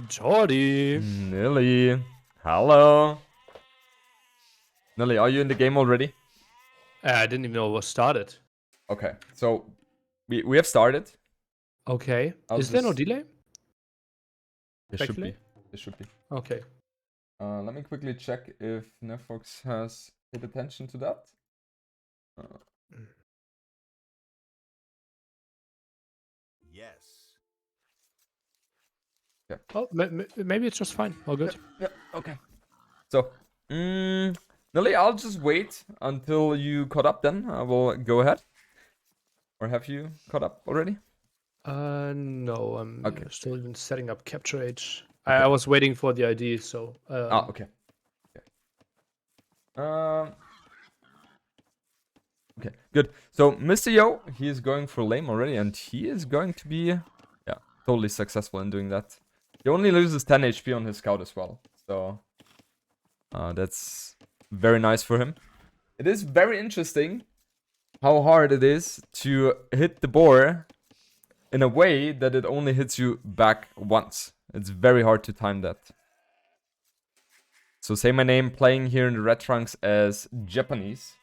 Jordi. Nili. Hello. Nili, are you in the game already? I didn't even know it was started. Okay, so we have started. Okay. I'll Is there no just- delay? There should be. There should be. Okay. Let me quickly check if Netflix has paid attention to that. Yes. Yeah. Oh, maybe it's just fine. All good. Yeah. Okay. So, Nili, I'll just wait until you caught up. Then I will go ahead. Or have you caught up already? No, I'm Okay. still even setting up capture age. Okay. I was waiting for the ID, so. Okay. Okay, good. So Mr. Yo, he is going for lame already, and he is going to be, totally successful in doing that. He only loses 10 HP on his scout as well, so that's very nice for him. It is very interesting how hard it is to hit the boar in a way that it only hits you back once. It's very hard to time that. So Saymyname playing here in the red trunks as Japanese.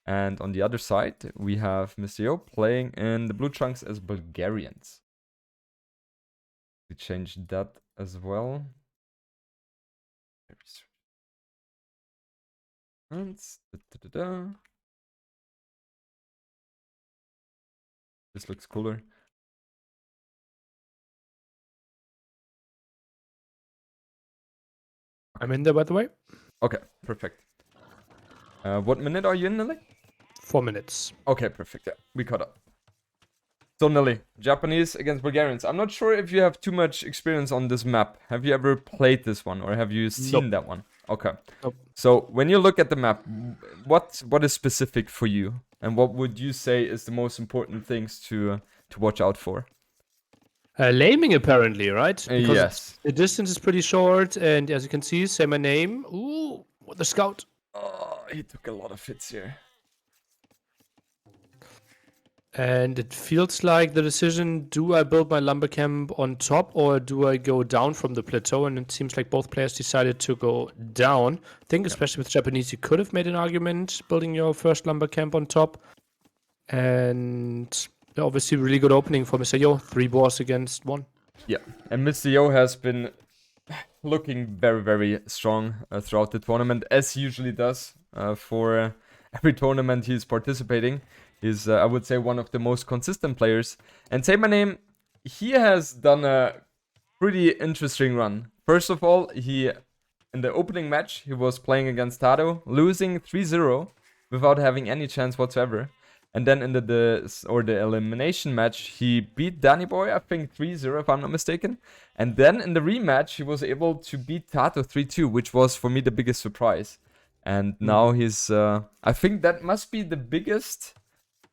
And on the other side, we have Mr. Yo playing in the blue trunks as Bulgarians. We change that as well. This looks cooler. I'm in there, by the way. Okay, perfect. What minute are you in, Nili? 4 minutes. Okay, perfect. Yeah, we caught up. So, Nili, Japanese against Bulgarians. I'm not sure if you have too much experience on this map. Have you ever played this one, or have you seen that one? Okay. Nope. So, when you look at the map, what is specific for you? And what would you say is the most important things to watch out for? Laming, apparently, right? Because Yes. the distance is pretty short, and as you can see, say my name. Ooh, what the scout. Oh, he took a lot of hits here. And it feels like the decision, do I build my lumber camp on top or do I go down from the plateau? And it seems like both players decided to go down. I think especially with Japanese, you could have made an argument building your first lumber camp on top. And obviously really good opening for Mr. Yo. 3 boars against 1. Yeah, and Mr. Yo has been looking very, very strong throughout the tournament, as he usually does for every tournament he's participating. He's, I would say, one of the most consistent players. And Saymyname, he has done a pretty interesting run. First of all, in the opening match, he was playing against Tado, losing 3-0 without having any chance whatsoever. And then in the elimination match, he beat Danny Boy, I think 3-0 if I'm not mistaken. And then in the rematch, he was able to beat Tato 3-2, which was for me the biggest surprise. And now he's, I think that must be the biggest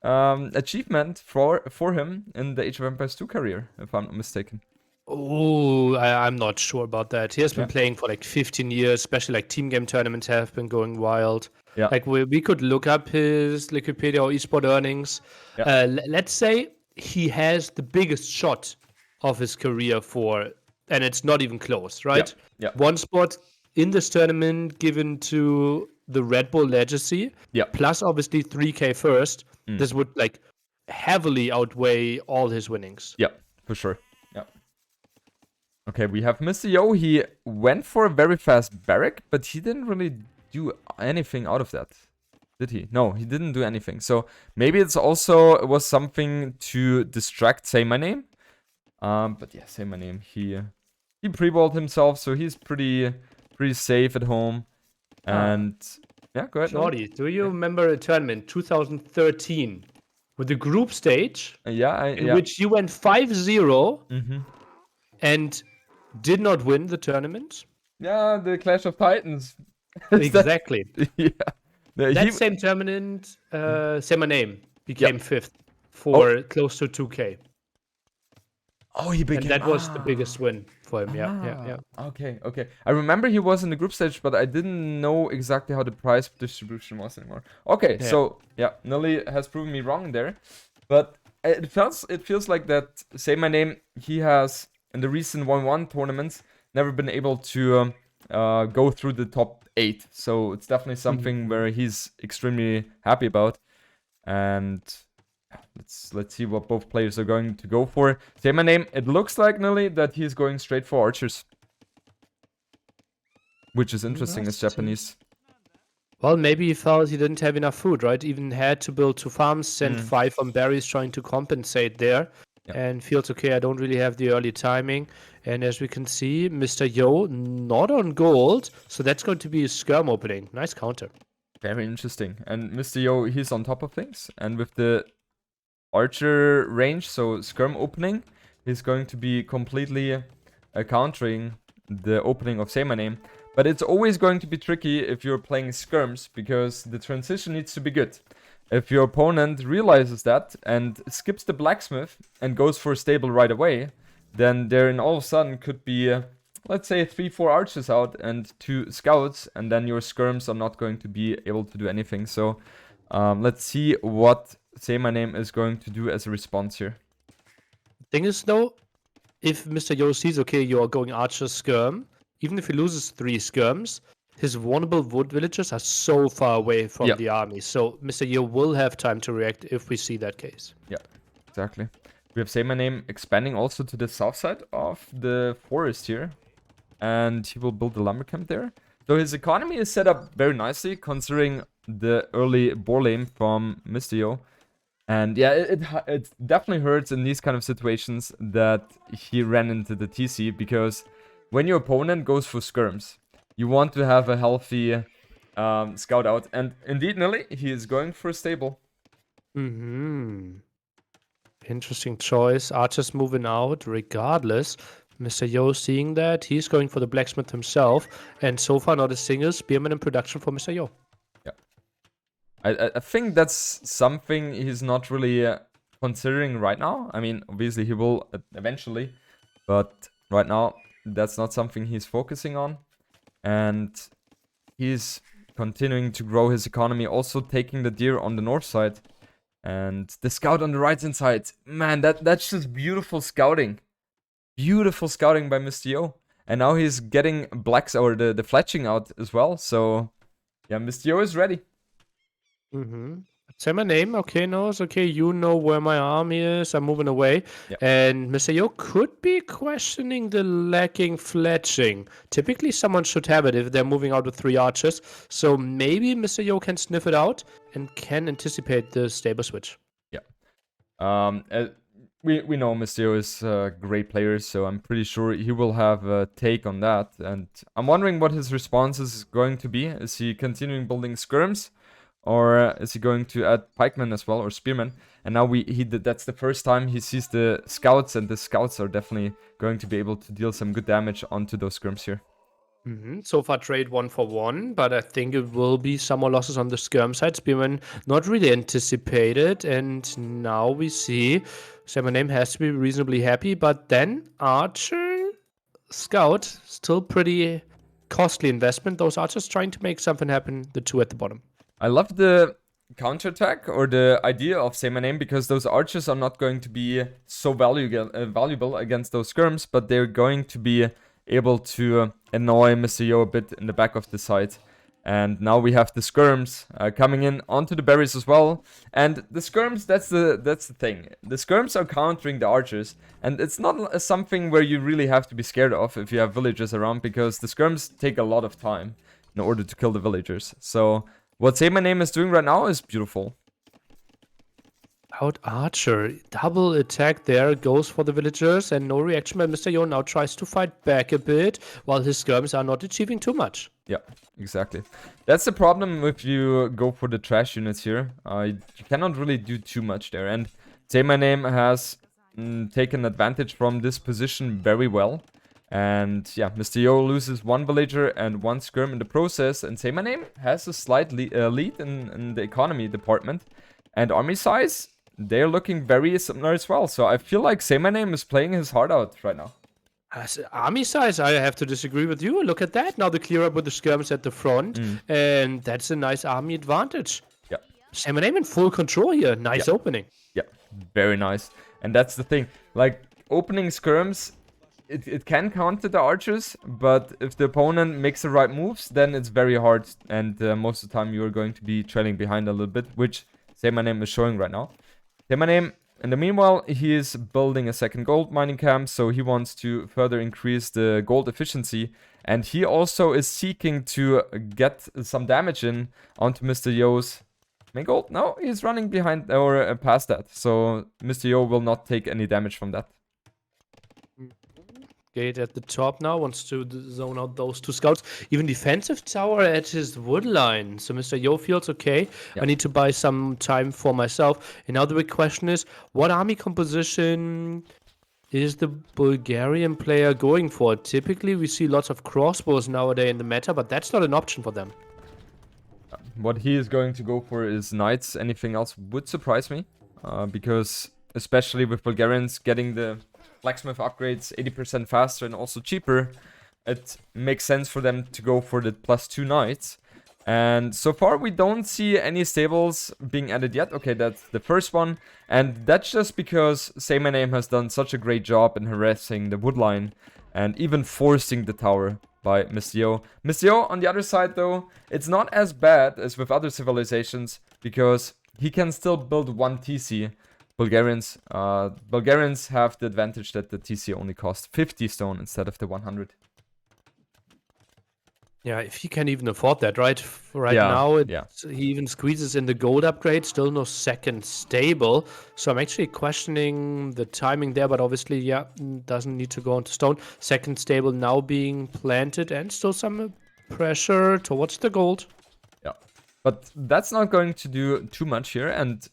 achievement for him in the Age of Empires 2 career, if I'm not mistaken. Oh, I'm not sure about that. He has been playing for like 15 years, especially like team game tournaments have been going wild. Yeah. Like we could look up his Wikipedia or esport earnings. Yeah. Let's say he has the biggest shot of his career and it's not even close, right? Yeah. 1 spot in this tournament given to the Red Bull Legacy. Yeah. Plus obviously 3K first. This would like heavily outweigh all his winnings. Yeah, for sure. Yeah. Okay, we have Mr. Yo. He went for a very fast barrack, but he didn't really do anything out of that. Did he? No, he didn't do anything. So maybe it was something to distract Saymyname. But yeah, Saymyname, he pre-balled himself, so he's pretty safe at home. And yeah, go ahead. Jordi, do you remember a tournament 2013 with the group stage? In which you went 5-0 and did not win the tournament? Yeah, the Clash of Titans. Exactly. Yeah. That same tournament, Saymyname became 5th for close to 2K. Oh, he became... And that was the biggest win for him, yeah. Okay. I remember he was in the group stage, but I didn't know exactly how the prize distribution was anymore. Okay, so, yeah, Nili has proven me wrong there. But it feels like that Saymyname, he has, in the recent 1-1 tournaments, never been able to go through the top 8. So it's definitely something where he's extremely happy about. And let's see what both players are going to go for. Saymyname, it looks like, Nili, that he's going straight for archers. Which is interesting as Japanese. Well, maybe he felt he didn't have enough food, right? Even had to build 2 farms, send 5 on berries, trying to compensate there. Yep. And feels okay, I don't really have the early timing. And as we can see, Mr. Yo not on gold, so that's going to be a skirm opening. Nice counter. Very interesting. And Mr. Yo, he's on top of things. And with the archer range, so skirm opening, he's going to be completely countering the opening of Saymyname. But it's always going to be tricky if you're playing skirms, because the transition needs to be good. If your opponent realizes that and skips the blacksmith and goes for a stable right away, then there in all of a sudden could be, let's say, 3-4 archers out and 2 scouts, and then your skirms are not going to be able to do anything. So let's see what Saymyname is going to do as a response here. Thing is, though, if Mr. Yo sees, okay, you're going archer skirm, even if he loses 3 skirms, his vulnerable wood villagers are so far away from the army. So Mr. Yo will have time to react if we see that case. Yeah, exactly. We have Saymyname expanding also to the south side of the forest here. And he will build the lumber camp there. So his economy is set up very nicely, considering the early boar lane from Mr. Yo. And yeah, it definitely hurts in these kind of situations that he ran into the TC, because when your opponent goes for skirms, you want to have a healthy scout out. And indeed, Nili, he is going for a stable. Interesting choice. Archer's moving out regardless. Mr. Yo seeing that, he's going for the blacksmith himself. And so far, not a single spearman in production for Mr. Yo. Yeah. I think that's something he's not really considering right now. I mean, obviously he will eventually. But right now, that's not something he's focusing on. And he's continuing to grow his economy, also taking the deer on the north side. And the scout on the right hand side. Man, that's just beautiful scouting. Beautiful scouting by Mr. Yo. And now he's getting blacks or the fletching out as well. So, yeah, Mr. Yo is ready. Say my name. Okay, no, it's okay. You know where my army is. I'm moving away. Yep. And Mr. Yo could be questioning the lacking fletching. Typically, someone should have it if they're moving out with 3 archers. So maybe Mr. Yo can sniff it out and can anticipate the stable switch. Yeah. We know Mr. Yo is a great player, so I'm pretty sure he will have a take on that. And I'm wondering what his response is going to be. Is he continuing building skirms? Or is he going to add pikemen as well, or spearmen? And now that's the first time he sees the scouts, and the scouts are definitely going to be able to deal some good damage onto those skirms here. So far, trade 1 for 1, but I think it will be some more losses on the skirm side. Spearman not really anticipated, and now we see Saymyname has to be reasonably happy, but then Archer, Scout, still pretty costly investment. Those archers trying to make something happen, the 2 at the bottom. I love the counterattack or the idea of Saymyname, because those archers are not going to be so valuable against those skirms, but they're going to be able to annoy Mr. Yo a bit in the back of the side. And now we have the skirms coming in onto the berries as well. And the skirms, that's the thing. The skirms are countering the archers, and it's not something where you really have to be scared of if you have villagers around, because the skirms take a lot of time in order to kill the villagers. So what Saymyname is doing right now is beautiful. Out Archer, double attack there, goes for the villagers, and no reaction by Mr. Yo. Now tries to fight back a bit, while his skirms are not achieving too much. Yeah, exactly. That's the problem if you go for the trash units here. You cannot really do too much there, and Saymyname has taken advantage from this position very well. And yeah, Mr. Yo loses 1 villager and 1 skirm in the process, and Saymyname has a slight lead in the economy department. And army size, they're looking very similar as well. So I feel like Saymyname is playing his heart out right now. As army size, I have to disagree with you. Look at that. Now the clear up with the skirms at the front, and that's a nice army advantage. Yeah. Saymyname in full control here. Nice opening. Yeah, very nice. And that's the thing. Like, opening skirms it can counter the archers, but if the opponent makes the right moves, then it's very hard, and most of the time you're going to be trailing behind a little bit, which Saymyname is showing right now. Saymyname, in the meanwhile, he is building a second gold mining camp, so he wants to further increase the gold efficiency, and he also is seeking to get some damage in onto Mr. Yo's main gold. No, he's running behind or past that, so Mr. Yo will not take any damage from that. Gate at the top now wants to zone out those 2 scouts. Even defensive tower at his wood line. So Mr. Yo feels okay. Yep. I need to buy some time for myself. And now the big question is, what army composition is the Bulgarian player going for? Typically, we see lots of crossbows nowadays in the meta, but that's not an option for them. What he is going to go for is knights. Anything else would surprise me. Because especially with Bulgarians getting the blacksmith upgrades 80% faster and also cheaper, it makes sense for them to go for the +2 knights. And so far we don't see any stables being added yet. Okay, that's the first one. And that's just because Saymyname has done such a great job in harassing the wood line and even forcing the tower by Mr. Yo. Mr. Yo, on the other side though, it's not as bad as with other civilizations because he can still build 1 TC. Bulgarians have the advantage that the TC only costs 50 stone instead of the 100. Yeah, if he can even afford that, right? Yeah, Now, yeah. he even squeezes in the gold upgrade, still no second stable. So I'm actually questioning the timing there, but obviously, yeah, doesn't need to go into stone. Second stable now being planted and still some pressure towards the gold. Yeah, but that's not going to do too much here, and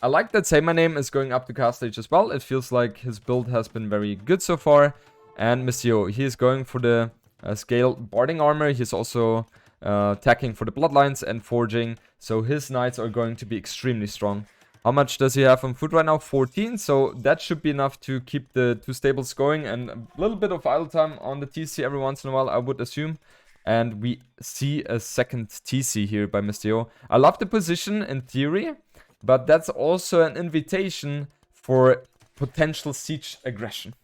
I like that Saymyname is going up to cast stage as well. It feels like his build has been very good so far. And Mr. Yo, he is going for the scale barding armor. He's also attacking for the bloodlines and forging. So his knights are going to be extremely strong. How much does he have on food right now? 14. So that should be enough to keep the 2 stables going. And a little bit of idle time on the TC every once in a while, I would assume. And we see a second TC here by Mr. Yo. I love the position in theory, but that's also an invitation for potential siege aggression.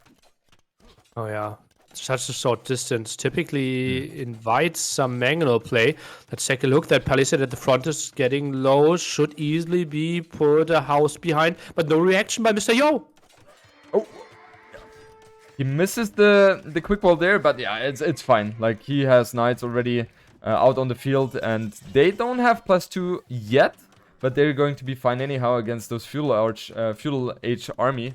Oh, yeah. Such a short distance typically invites some manual play. Let's take a look. That palisade at the front is getting low. Should easily be put a house behind, but no reaction by Mr. Yo. Oh, he misses the quick wall there, but yeah, it's fine. Like, he has knights already out on the field, and they don't have +2 yet, but they're going to be fine anyhow against those feudal age army.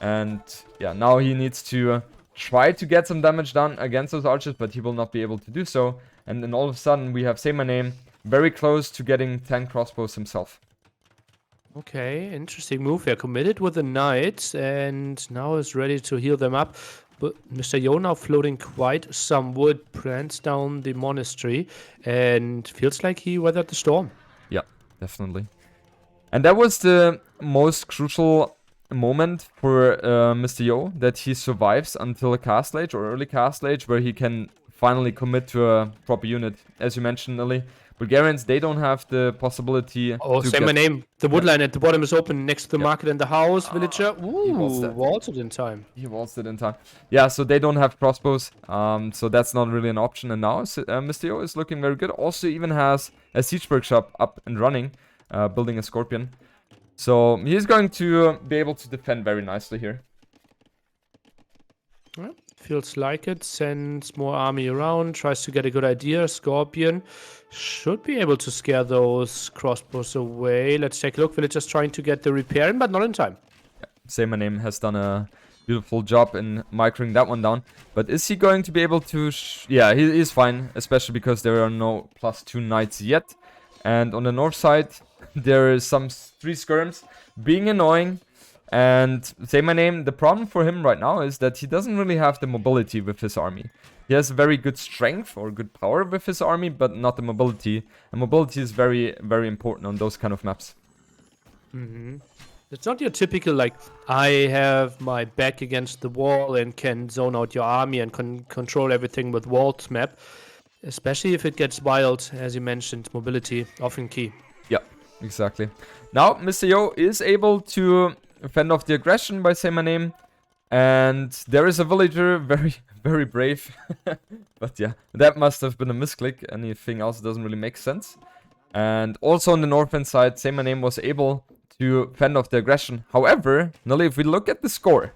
And yeah, now he needs to try to get some damage done against those archers, but he will not be able to do so. And then all of a sudden we have Saymyname very close to getting 10 crossbows himself. Okay, interesting move here. Committed with the knights and now is ready to heal them up. But Mr. Yo now floating quite some wood, plants down the monastery, and feels like he weathered the storm. Yeah, definitely. And that was the most crucial moment for Mr. Yo, that he survives until a cast stage or early cast stage where he can finally commit to a proper unit. As you mentioned, Nili, Bulgarians, they don't have the possibility. Oh, Saymyname. The woodline at the bottom is open next to the market and the house. Villager. Ooh, vaulted in time. He vaulted in time. Yeah, so they don't have crossbows. So that's not really an option. And now Mr. Yo is looking very good. Also even has a siege workshop up and running, building a scorpion. So he's going to be able to defend very nicely here. Well, feels like it. Sends more army around. Tries to get a good idea. Scorpion should be able to scare those crossbows away. Let's take a look. Villagers trying to get the repair in, but not in time. Yeah, Saymyname has done a beautiful job in microing that one down. But is he going to be able to... yeah, he is fine. Especially because there are no +2 knights yet. And on the north side, there is some 3 skirms being annoying. And Saymyname, the problem for him right now is that he doesn't really have the mobility with his army. He has very good strength or good power with his army, but not the mobility. And mobility is very, very important on those kind of maps. It's not your typical, like, I have my back against the wall and can zone out your army and control everything with walls map. Especially if it gets wild, as you mentioned, mobility, often key. Yeah, exactly. Now, Mr. Yo is able to fend off the aggression by Saymyname. And there is a villager, very, very brave. But yeah, that must have been a misclick. Anything else doesn't really make sense. And also on the northern side, Saymyname was able to fend off the aggression. However, Nili, if we look at the score,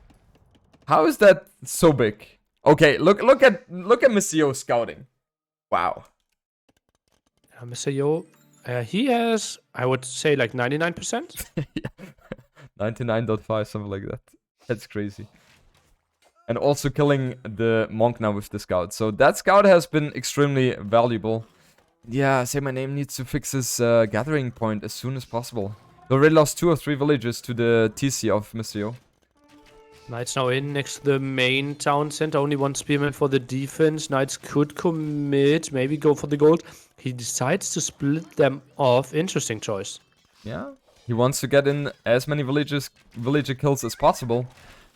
how is that so big? Okay, look at Mr. Yo scouting. Wow. Mr. Yo, he has, I would say, like 99%. 99.5, something like that. That's crazy. And also killing the monk now with the scout. So that scout has been extremely valuable. Yeah, Saymyname needs to fix his gathering point as soon as possible. They already lost 2 or 3 villages to the TC of Mr. Yo. Knights now in next to the main town center. Only one spearman for the defense. Knights could commit, maybe go for the gold. He decides to split them off. Interesting choice. Yeah, he wants to get in as many villager kills as possible.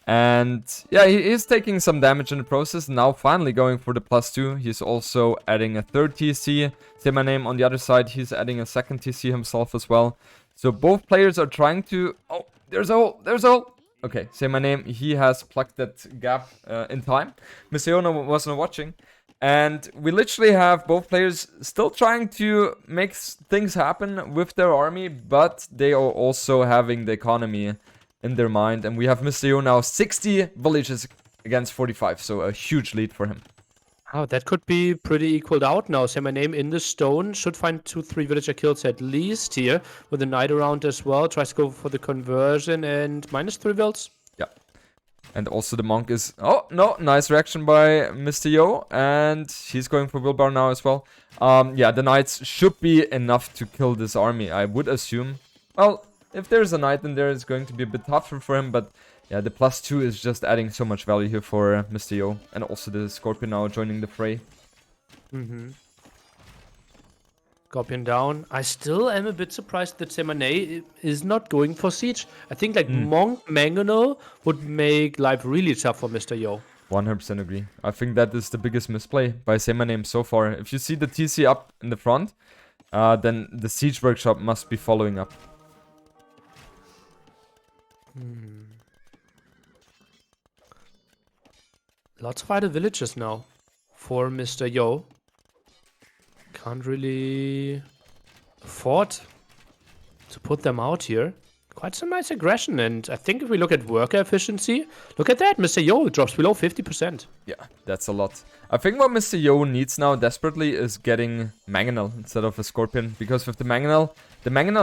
And yeah, he is taking some damage in the process. Now finally going for the +2. He's also adding a 3rd TC. Saymyname on the other side, he's adding a 2nd TC himself as well. So both players are trying to... Oh, there's a hole, there's a hole. Okay, Saymyname, he has plugged that gap in time. Mr. Yo wasn't watching. And we literally have both players still trying to make things happen with their army, but they are also having the economy in their mind. And we have Mr. Yo now 60 villages against 45, so a huge lead for him. Oh, that could be pretty equaled out now. Saymyname in the stone should find 2-3 villager kills at least here, with the knight around as well. Tries to go for the conversion and -3 vills. Yeah. And also the monk is... Oh, no, nice reaction by Mr. Yo. And he's going for Wilbar now as well. Yeah, the knights should be enough to kill this army, I would assume. Well, if there's a knight in there, it's going to be a bit tougher for him, but... Yeah, the +2 is just adding so much value here for Mr. Yo. And also the Scorpion now joining the fray. Scorpion down. I still am a bit surprised that Saymyname is not going for siege. I think like Monk Mangonel would make life really tough for Mr. Yo. 100% agree. I think that is the biggest misplay by Saymyname so far. If you see the TC up in the front, then the siege workshop must be following up. Lots of idle villages now for Mr. Yo. Can't really afford to put them out here. Quite some nice aggression, and I think if we look at worker efficiency, look at that, Mr. Yo drops below 50%. Yeah, that's a lot. I think what Mr. Yo needs now desperately is getting Mangonel instead of a Scorpion, because with the Mangonel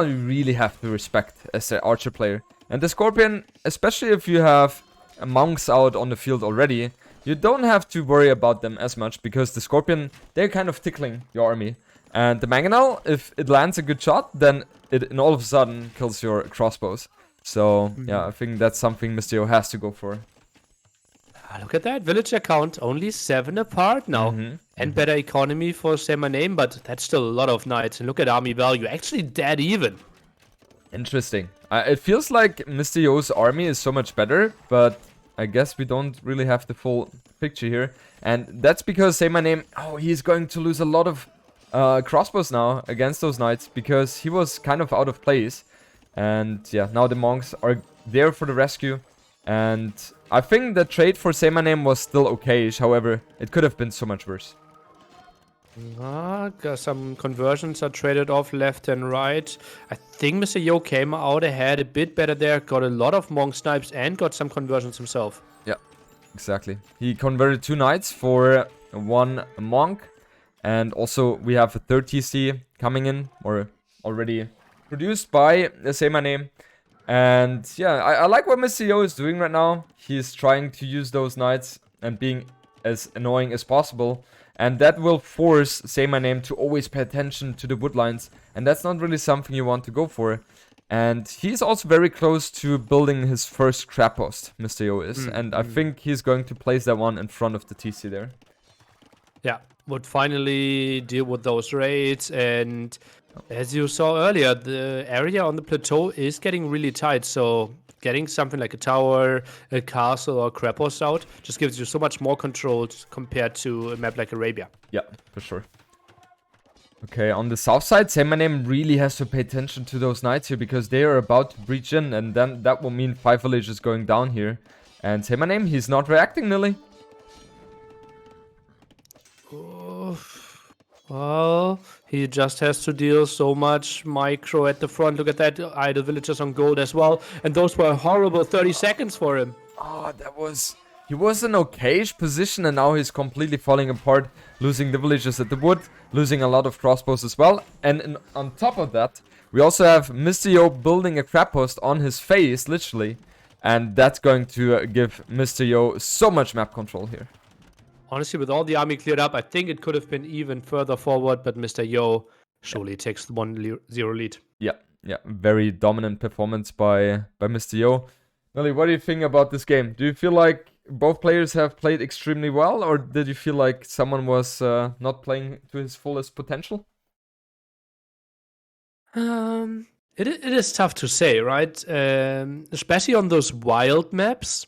you really have to respect as an archer player. And the Scorpion, especially if you have monks out on the field already, you don't have to worry about them as much, because the Scorpion, they're kind of tickling your army. And the Mangonel, if it lands a good shot, then it all of a sudden kills your crossbows. So, yeah, I think that's something Mr. Yo has to go for. Look at that, villager count, only 7 apart now. And better economy for Saymyname, but that's still a lot of knights. And look at army value, actually dead even. Interesting. It feels like Mr. Yo's army is so much better, but I guess we don't really have the full picture here. And that's because Saymyname, he's going to lose a lot of crossbows now against those knights, because he was kind of out of place. And yeah, now the monks are there for the rescue. And I think the trade for Saymyname was still okay-ish, however, it could have been so much worse. Some conversions are traded off left and right. I think Mr. Yo came out ahead a bit better there, got a lot of monk snipes and got some conversions himself. Yeah, exactly. He converted 2 knights for 1 monk. And also we have a 3rd TC coming in, or already produced by Saymyname. And yeah, I like what Mr. Yo is doing right now. He's trying to use those knights and being as annoying as possible. And that will force Saymyname to always pay attention to the woodlines. And that's not really something you want to go for. And he's also very close to building his first crab post, Mr. Yo is. And I think he's going to place that one in front of the TC there. Yeah, would finally deal with those raids. And as you saw earlier, the area on the plateau is getting really tight. So getting something like a tower, a castle, or a crab post out just gives you so much more control compared to a map like Arabia. Yeah, for sure. Okay, on the south side, Saymyname really has to pay attention to those knights here, because they are about to breach in, and then that will mean 5 villages going down here. And Saymyname, he's not reacting, Nili. Well, he just has to deal so much micro at the front. Look at that. Idle villagers on gold as well. And those were horrible 30 seconds for him. Oh, he was in okayish position, and now he's completely falling apart, losing the villagers at the wood, losing a lot of crossbows as well. And on top of that, we also have Mr. Yo building a crab post on his face, literally. And that's going to give Mr. Yo so much map control here. Honestly, with all the army cleared up, I think it could have been even further forward, but Mr. Yo surely takes the 1-0 lead. Yeah, very dominant performance by Mr. Yo. Nili, what do you think about this game? Do you feel like both players have played extremely well, or did you feel like someone was not playing to his fullest potential? It is tough to say, right? Especially on those wild maps,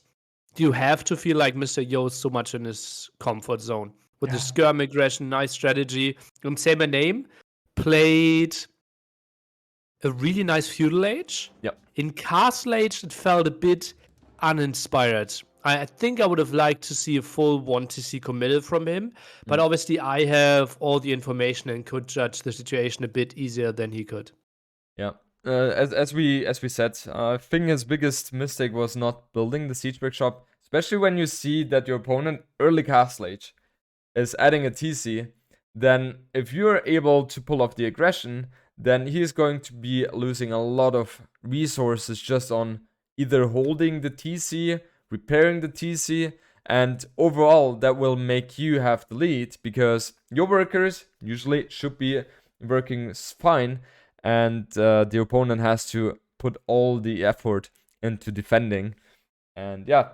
you have to feel like Mr. Yo is so much in his comfort zone. With the skirm aggression, nice strategy. And Saymyname played a really nice feudal age. Yep. In Castle Age, it felt a bit uninspired. I think I would have liked to see a full 1TC committal from him, but obviously I have all the information and could judge the situation a bit easier than he could. Yeah. As we said, I think his biggest mistake was not building the siege workshop, especially when you see that your opponent early Castle Age is adding a TC. Then if you're able to pull off the aggression, then he's going to be losing a lot of resources just on either holding the TC, repairing the TC, and overall that will make you have the lead because your workers usually should be working fine, and the opponent has to put all the effort into defending. And yeah,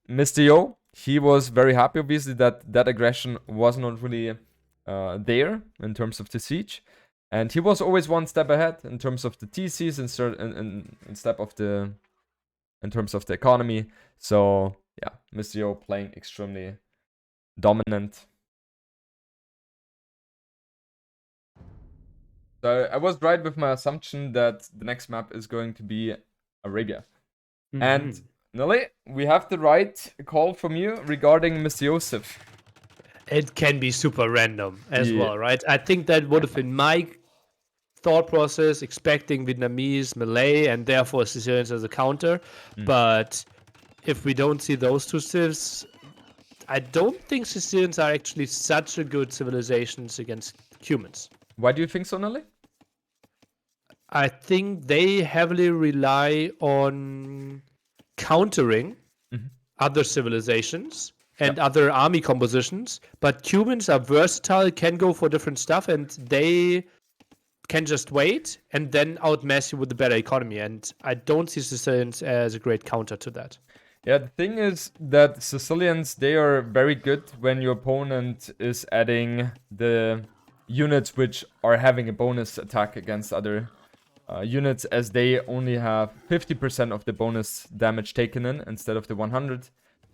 Mr. Yo, he was very happy obviously that aggression was not really there in terms of the siege. And he was always one step ahead in terms of the TCs in terms of the economy. So yeah, Mr. Yo playing extremely dominant. So I was right with my assumption that the next map is going to be Arabia. Mm-hmm. And Nili, we have the right call from you regarding Mr. Yosef. It can be super random as well, right? I think that would have been my thought process, expecting Vietnamese, Malay, and therefore Sicilians as a counter. But if we don't see those two civs, I don't think Sicilians are actually such a good civilizations against humans. Why do you think so, Nili? I think they heavily rely on countering other civilizations and other army compositions, but humans are versatile, can go for different stuff, and they can just wait and then outmass you with a better economy. And I don't see Sicilians as a great counter to that. Yeah, the thing is that Sicilians, they are very good when your opponent is adding the units which are having a bonus attack against other units, as they only have 50% of the bonus damage taken in instead of the 100.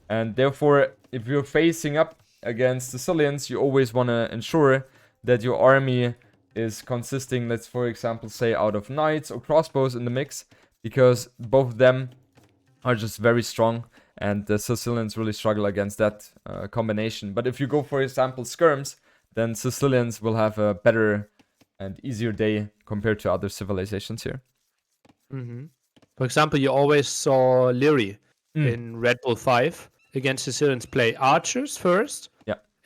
And therefore, if you're facing up against Sicilians, you always want to ensure that your army is consisting, let's for example say, out of knights or crossbows in the mix, because both of them are just very strong, and the Sicilians really struggle against that combination. But if you go, for example, skirms, then Sicilians will have a better and easier day compared to other civilizations here. For example, you always saw Nili in Red Bull 5 against Sicilians play archers first.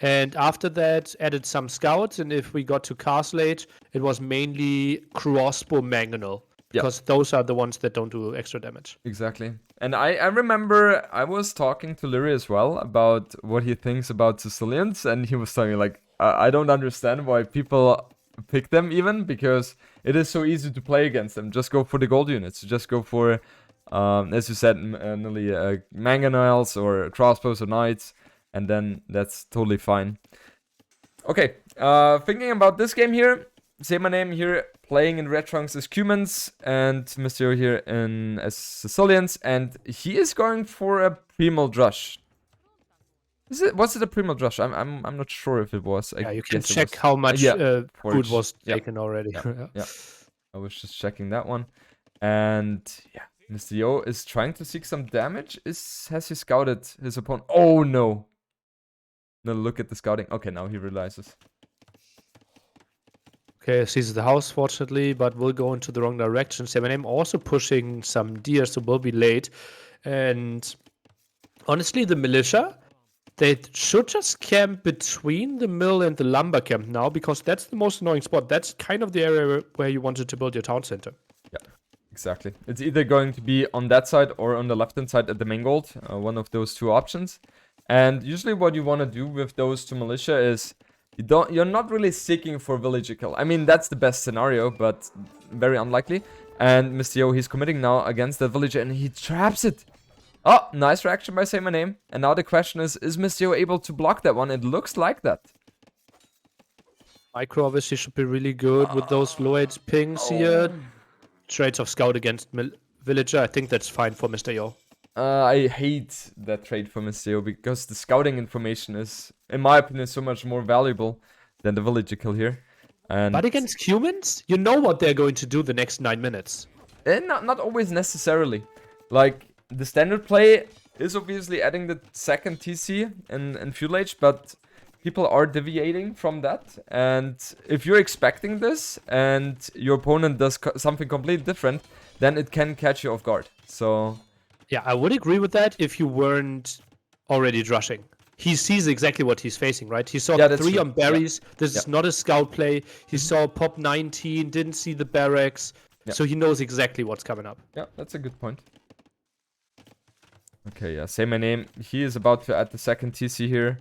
And after that, added some scouts. And if we got to Castle Age, it was mainly crossbow mangonel. Because those are the ones that don't do extra damage. Exactly. And I remember I was talking to Nili as well about what he thinks about Sicilians. And he was telling me, like, I don't understand why people pick them even. Because it is so easy to play against them. Just go for the gold units. Just go for, as you said, Nili, mangonels or crossbows or knights. And then that's totally fine. Okay, thinking about this game here. Saymyname here playing in red trunks as Cumans, and Mr. Yo here as Sicilians, and he is going for a Primal Drush. Was it a Primal Drush? I'm not sure if it was. You can check how much food was taken already. Yeah. I was just checking that one. And yeah, Mr. Yo is trying to seek some damage. Has he scouted his opponent? Oh no. No, look at the scouting. Okay, now he realizes. Okay, sees the house, fortunately, but will go into the wrong direction. Saymyname also pushing some deer, so will be late. And honestly, the militia, they should just camp between the mill and the lumber camp now, because that's the most annoying spot. That's kind of the area where you wanted to build your town center. Yeah, exactly. It's either going to be on that side or on the left-hand side at the main gold. One of those two options. And usually what you want to do with those two militia is you're not really seeking for villager kill. I mean, that's the best scenario, but very unlikely. And Mr. Yo, he's committing now against the villager and he traps it. Oh, nice reaction by Saymyname. And now the question is Mr. Yo able to block that one? It looks like that. Micro obviously should be really good with those low edge pings here. Trades of scout against villager. I think that's fine for Mr. Yo. I hate that trade for Mr. Yo because the scouting information is, in my opinion, so much more valuable than the villager kill here. And But against humans, you know what they're going to do the next 9 minutes. not always necessarily. Like, the standard play is obviously adding the second TC in Fuel Age, but people are deviating from that. And if you're expecting this and your opponent does something completely different, then it can catch you off guard. So Yeah, I would agree with that if you weren't already drushing. He sees exactly what he's facing, right? He saw 3 on berries. Yeah. This is not a scout play. He saw pop 19, didn't see the barracks. Yeah. So he knows exactly what's coming up. Yeah, that's a good point. Okay, yeah, Saymyname. He is about to add the second TC here.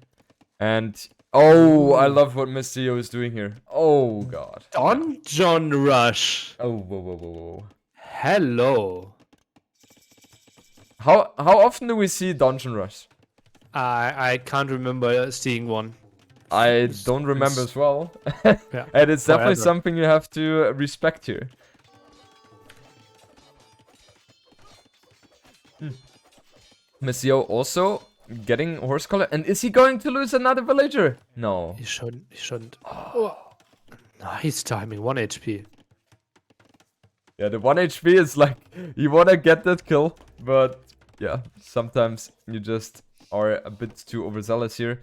And, oh, I love what Mr. Yo is doing here. Oh, God. Donjon Rush. Oh, whoa. Hello. How often do we see Dungeon Rush? I can't remember seeing one. I don't remember as well. Yeah, and it's definitely something you have to respect here. Mr. Yo also getting horse collar. And is he going to lose another villager? No. He shouldn't. Oh. Nice timing. 1 HP. Yeah, the 1 HP is like, you want to get that kill. But yeah, sometimes you just are a bit too overzealous here.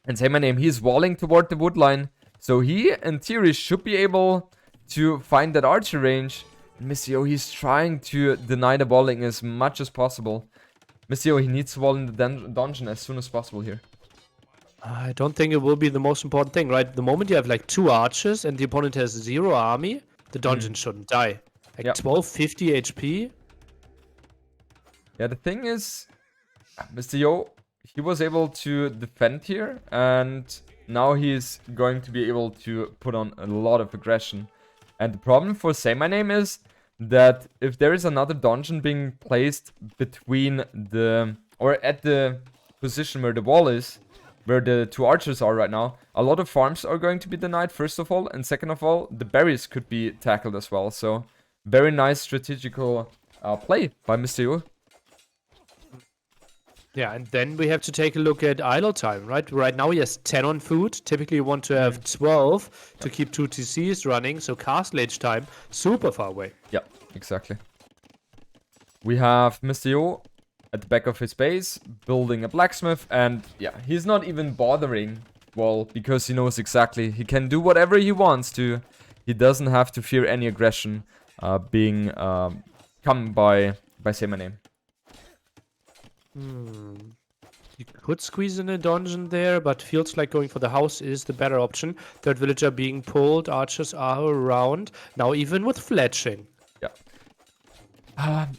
And Saymyname, he's walling toward the wood line. So he, in theory, should be able to find that archer range. And Mr. Yo, he's trying to deny the walling as much as possible. Mr. Yo, he needs to wall in the dungeon as soon as possible here. I don't think it will be the most important thing, right? The moment you have like 2 archers and the opponent has 0 army, the dungeon shouldn't die. Like 1250 HP. Yeah, the thing is, Mr. Yo, he was able to defend here, and now he's going to be able to put on a lot of aggression. And the problem for Saymyname is that if there is another dungeon being placed between or at the position where the wall is, where the 2 archers are right now, a lot of farms are going to be denied, first of all, and second of all, the berries could be tackled as well. So, very nice strategical play by Mr. Yo. Yeah, and then we have to take a look at idle time, right? Right now he has 10 on food. Typically you want to have 12 to keep 2 TCs running, so castle age time, super far away. Yeah, exactly. We have Mr. Yo at the back of his base, building a blacksmith, and yeah, he's not even bothering, well, because he knows exactly he can do whatever he wants to. He doesn't have to fear any aggression being come by Saymyname. You could squeeze in a dungeon there, but feels like going for the house is the better option. Third villager being pulled, archers are around. Now even with fletching. Yeah.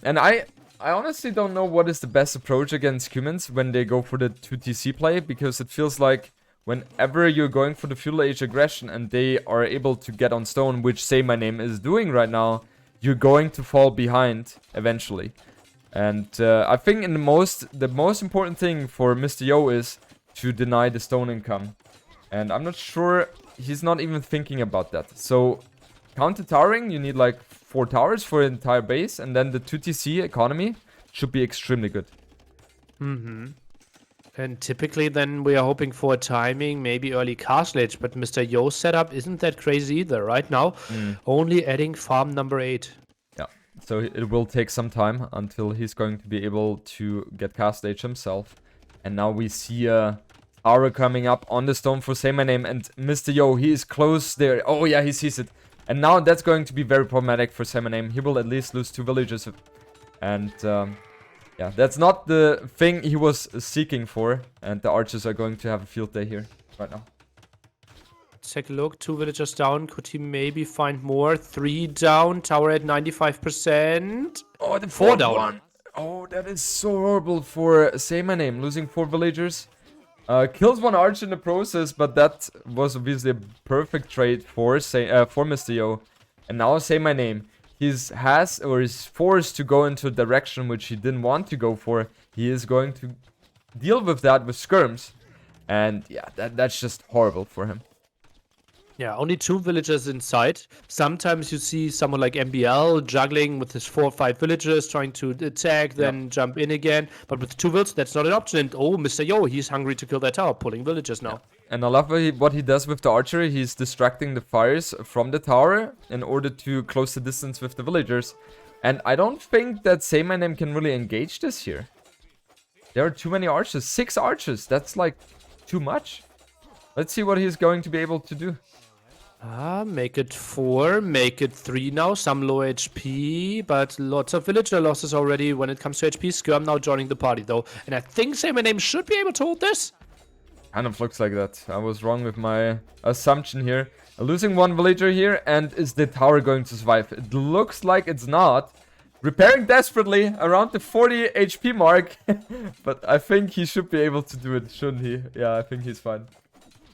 And I honestly don't know what is the best approach against humans when they go for the 2TC play, because it feels like whenever you're going for the feudal age aggression and they are able to get on stone, which Saymyname is doing right now, you're going to fall behind eventually. And I think the most important thing for Mr. Yo is to deny the stone income. And I'm not sure he's not even thinking about that. So counter towering, you need like 4 towers for the entire base, and then the 2TC economy should be extremely good. And typically then we are hoping for a timing, maybe early castle age, but Mr. Yo's setup isn't that crazy either right now. Only adding farm number 8. Yeah, So it will take some time until he's going to be able to get cast age himself. And now we see a tower coming up on the stone for Saymyname, and Mr. Yo, he is close there. Oh yeah, he sees it. And now that's going to be very problematic for Saymyname. He will at least lose 2 villagers. And yeah, that's not the thing he was seeking for. And the archers are going to have a field day here right now. Let's take a look. 2 villagers down. Could he maybe find more? 3 down. Tower at 95%. Oh, the 4 down. one. Oh, that is so horrible for Saymyname. Losing 4 villagers. Kills 1 archer in the process, but that was obviously a perfect trade for Mr. Yo. And now Saymyname. Is forced to go into a direction which he didn't want to go for. He is going to deal with that with skirms. And yeah, that's just horrible for him. Yeah, only 2 villagers inside. Sometimes you see someone like MBL juggling with his 4 or 5 villagers, trying to attack, then jump in again. But with 2 villagers, that's not an option. And oh, Mr. Yo, he's hungry to kill that tower, pulling villagers now. And I love what he does with the archery. He's distracting the fires from the tower in order to close the distance with the villagers. And I don't think that Saymyname can really engage this here. There are too many archers. 6 archers. That's like too much. Let's see what he's going to be able to do. Make it 4, make it 3 now. Some low HP, but lots of villager losses already when it comes to HP. Skirm now joining the party though. And I think Saymyname should be able to hold this. Kind of looks like that. I was wrong with my assumption here. Losing 1 villager here, and is the tower going to survive? It looks like it's not. Repairing desperately around the 40 HP mark. But I think he should be able to do it, shouldn't he? Yeah, I think he's fine.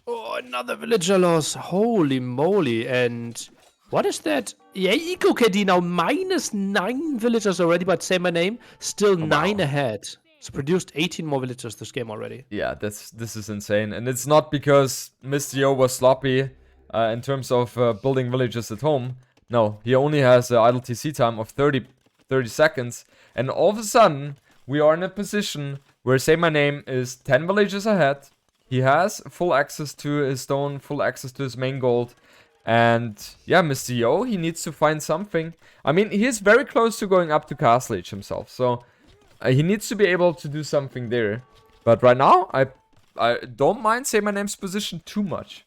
Oh, another villager loss. Holy moly. And what is that? Yeah, EcoKD now minus 9 villagers already, but Saymyname still 9 ahead. It's produced 18 more villagers this game already. Yeah, this is insane. And it's not because Mr. Yo was sloppy in terms of building villages at home. No, he only has an idle TC time of 30 seconds. And all of a sudden, we are in a position where Saymyname is 10 villages ahead. He has full access to his stone, full access to his main gold. And yeah, Mr. Yo, he needs to find something. I mean, he is very close to going up to Castle Age himself. So he needs to be able to do something there. But right now, I don't mind Saymaname's position too much.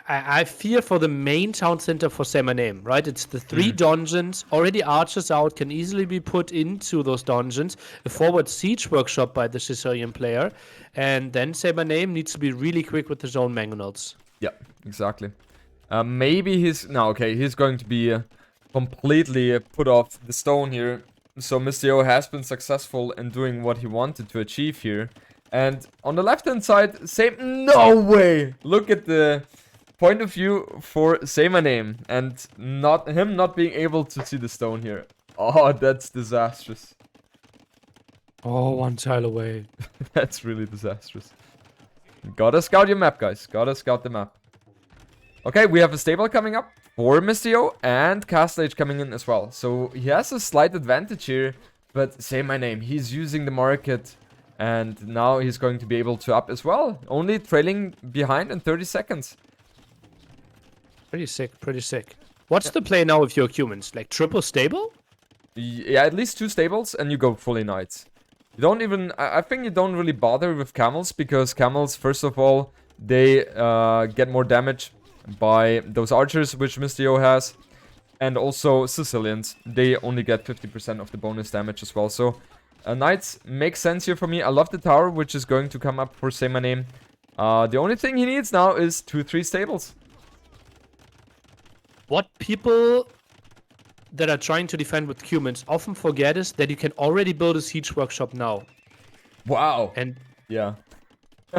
I fear for the main town center for Saymyname, right? It's the 3 dungeons. Already archers out can easily be put into those dungeons. A forward siege workshop by the Sicilian player. And then Saymyname needs to be really quick with his own mangonels. Yeah, exactly. Maybe he's... No, okay, he's going to be completely put off the stone here. So Mr. Yo has been successful in doing what he wanted to achieve here. And on the left-hand side, no way! Look at the point of view for Saymyname and him not being able to see the stone here. Oh, that's disastrous. Oh, 1 tile away. That's really disastrous. Gotta scout your map, guys. Gotta scout the map. Okay, we have a stable coming up for Mr. Yo and Castle Age coming in as well. So he has a slight advantage here, but Saymyname, he's using the market. And now he's going to be able to up as well. Only trailing behind in 30 seconds. Pretty sick, pretty sick. What's the play now with your humans? Like triple stable? Yeah, at least 2 stables and you go fully knights. You don't even... I think you don't really bother with camels, because camels, first of all, they get more damage by those archers, which Mr. Yo has. And also Sicilians, they only get 50% of the bonus damage as well. So... Knights make sense here for me. I love the tower, which is going to come up for Saymyname. The only thing he needs now is 2-3 stables. What people that are trying to defend with humans often forget is that you can already build a siege workshop now. Wow. And yeah.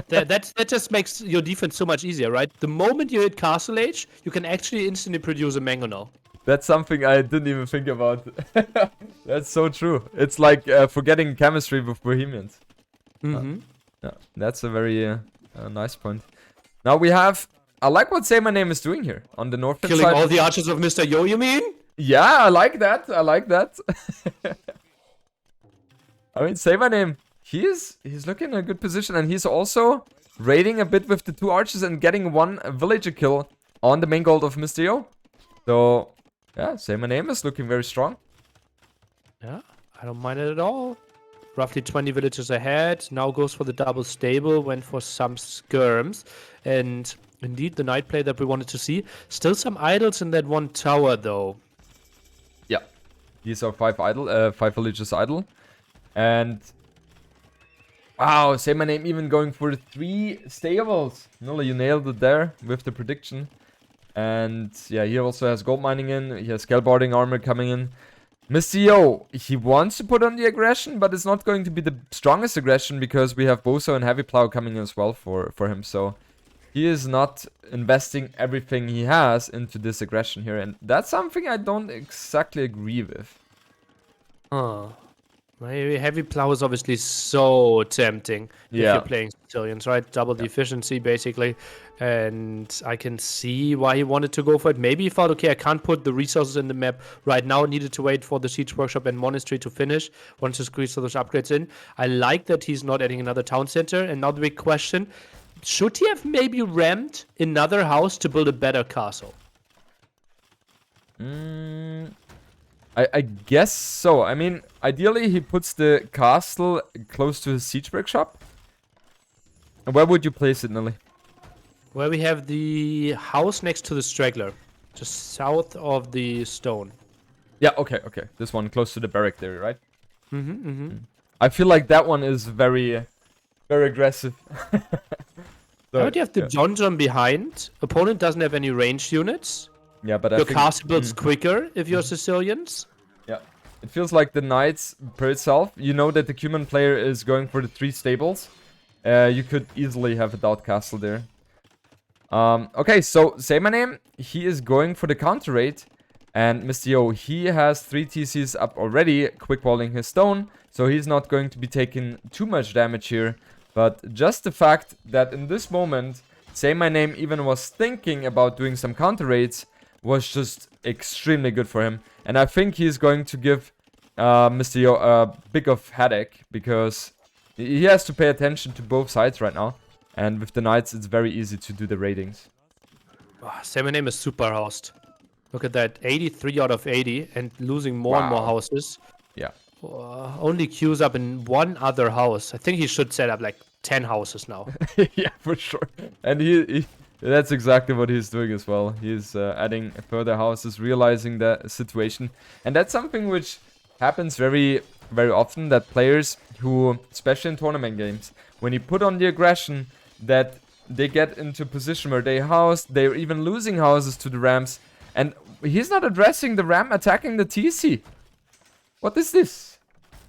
that just makes your defense so much easier, right? The moment you hit Castle Age, you can actually instantly produce a mangonel. That's something I didn't even think about. That's so true. It's like forgetting chemistry with Bohemians. Mm-hmm. Yeah, that's a very nice point. Now we have... I like what Saymyname is doing here on the north side. Killing all the archers of Mr. Yo, you mean? Yeah, I like that. I like that. I mean, Saymyname, he's looking in a good position. And he's also raiding a bit with the 2 archers and getting 1 villager kill on the main gold of Mr. Yo. So... Yeah, Saymyname is looking very strong. Yeah, I don't mind it at all. Roughly 20 villagers ahead. Now goes for the double stable. Went for some skirms. And indeed, the knight play that we wanted to see. Still some idols in that one tower, though. Yeah, these are 5 villagers idle. And wow, Saymyname even going for 3 stables. Nili, you nailed it there with the prediction. And yeah, he also has gold mining in. He has scaleboarding armor coming in. Mr. Yo, he wants to put on the aggression, but it's not going to be the strongest aggression because we have Boso and Heavy Plow coming in as well for him. So he is not investing everything he has into this aggression here. And that's something I don't exactly agree with. Huh. Maybe Heavy Plow is obviously so tempting if Yeah. you're playing Sicilians, right? Double the efficiency, basically. And I can see why he wanted to go for it. Maybe he thought, okay, I can't put the resources in the map right now. Needed to wait for the Siege Workshop and Monastery to finish. Wants to squeeze those upgrades in. I like that he's not adding another town center. And now the big question, should he have maybe rammed another house to build a better castle? I guess so. I mean, ideally he puts the castle close to his siege workshop. And where would you place it, Nili? Where we have the house next to the straggler, just south of the stone. Yeah, okay. This one close to the barrack there, right? I feel like that one is very, very aggressive. How would you have the donjon behind? Opponent doesn't have any ranged units. Yeah, but I Your think... castle builds quicker if you're Sicilians. Yeah. It feels like the knights per itself. You know that the human player is going for the 3 stables. You could easily have a doubt castle there. Okay, so Saymyname, he is going for the counter raid. And Mr. Yo, he has 3 TCs up already, quick walling his stone. So he's not going to be taking too much damage here. But just the fact that in this moment, Saymyname even was thinking about doing some counter raids was just extremely good for him. And I think he's going to give Mr. Yo a big of headache because he has to pay attention to both sides right now. And with the knights, it's very easy to do the raidings. Saymyname is super housed. Look at that, 83 out of 80 and losing more and more houses. Yeah. Only queues up in one other house. I think he should set up like 10 houses now. Yeah, for sure. And he that's exactly what he's doing as well. He's adding further houses, realizing the situation. And that's something which happens very, very often, that players who, especially in tournament games, when you put on the aggression, that they get into a position where they house, they're even losing houses to the Rams. And he's not addressing the Ram attacking the TC. What is this?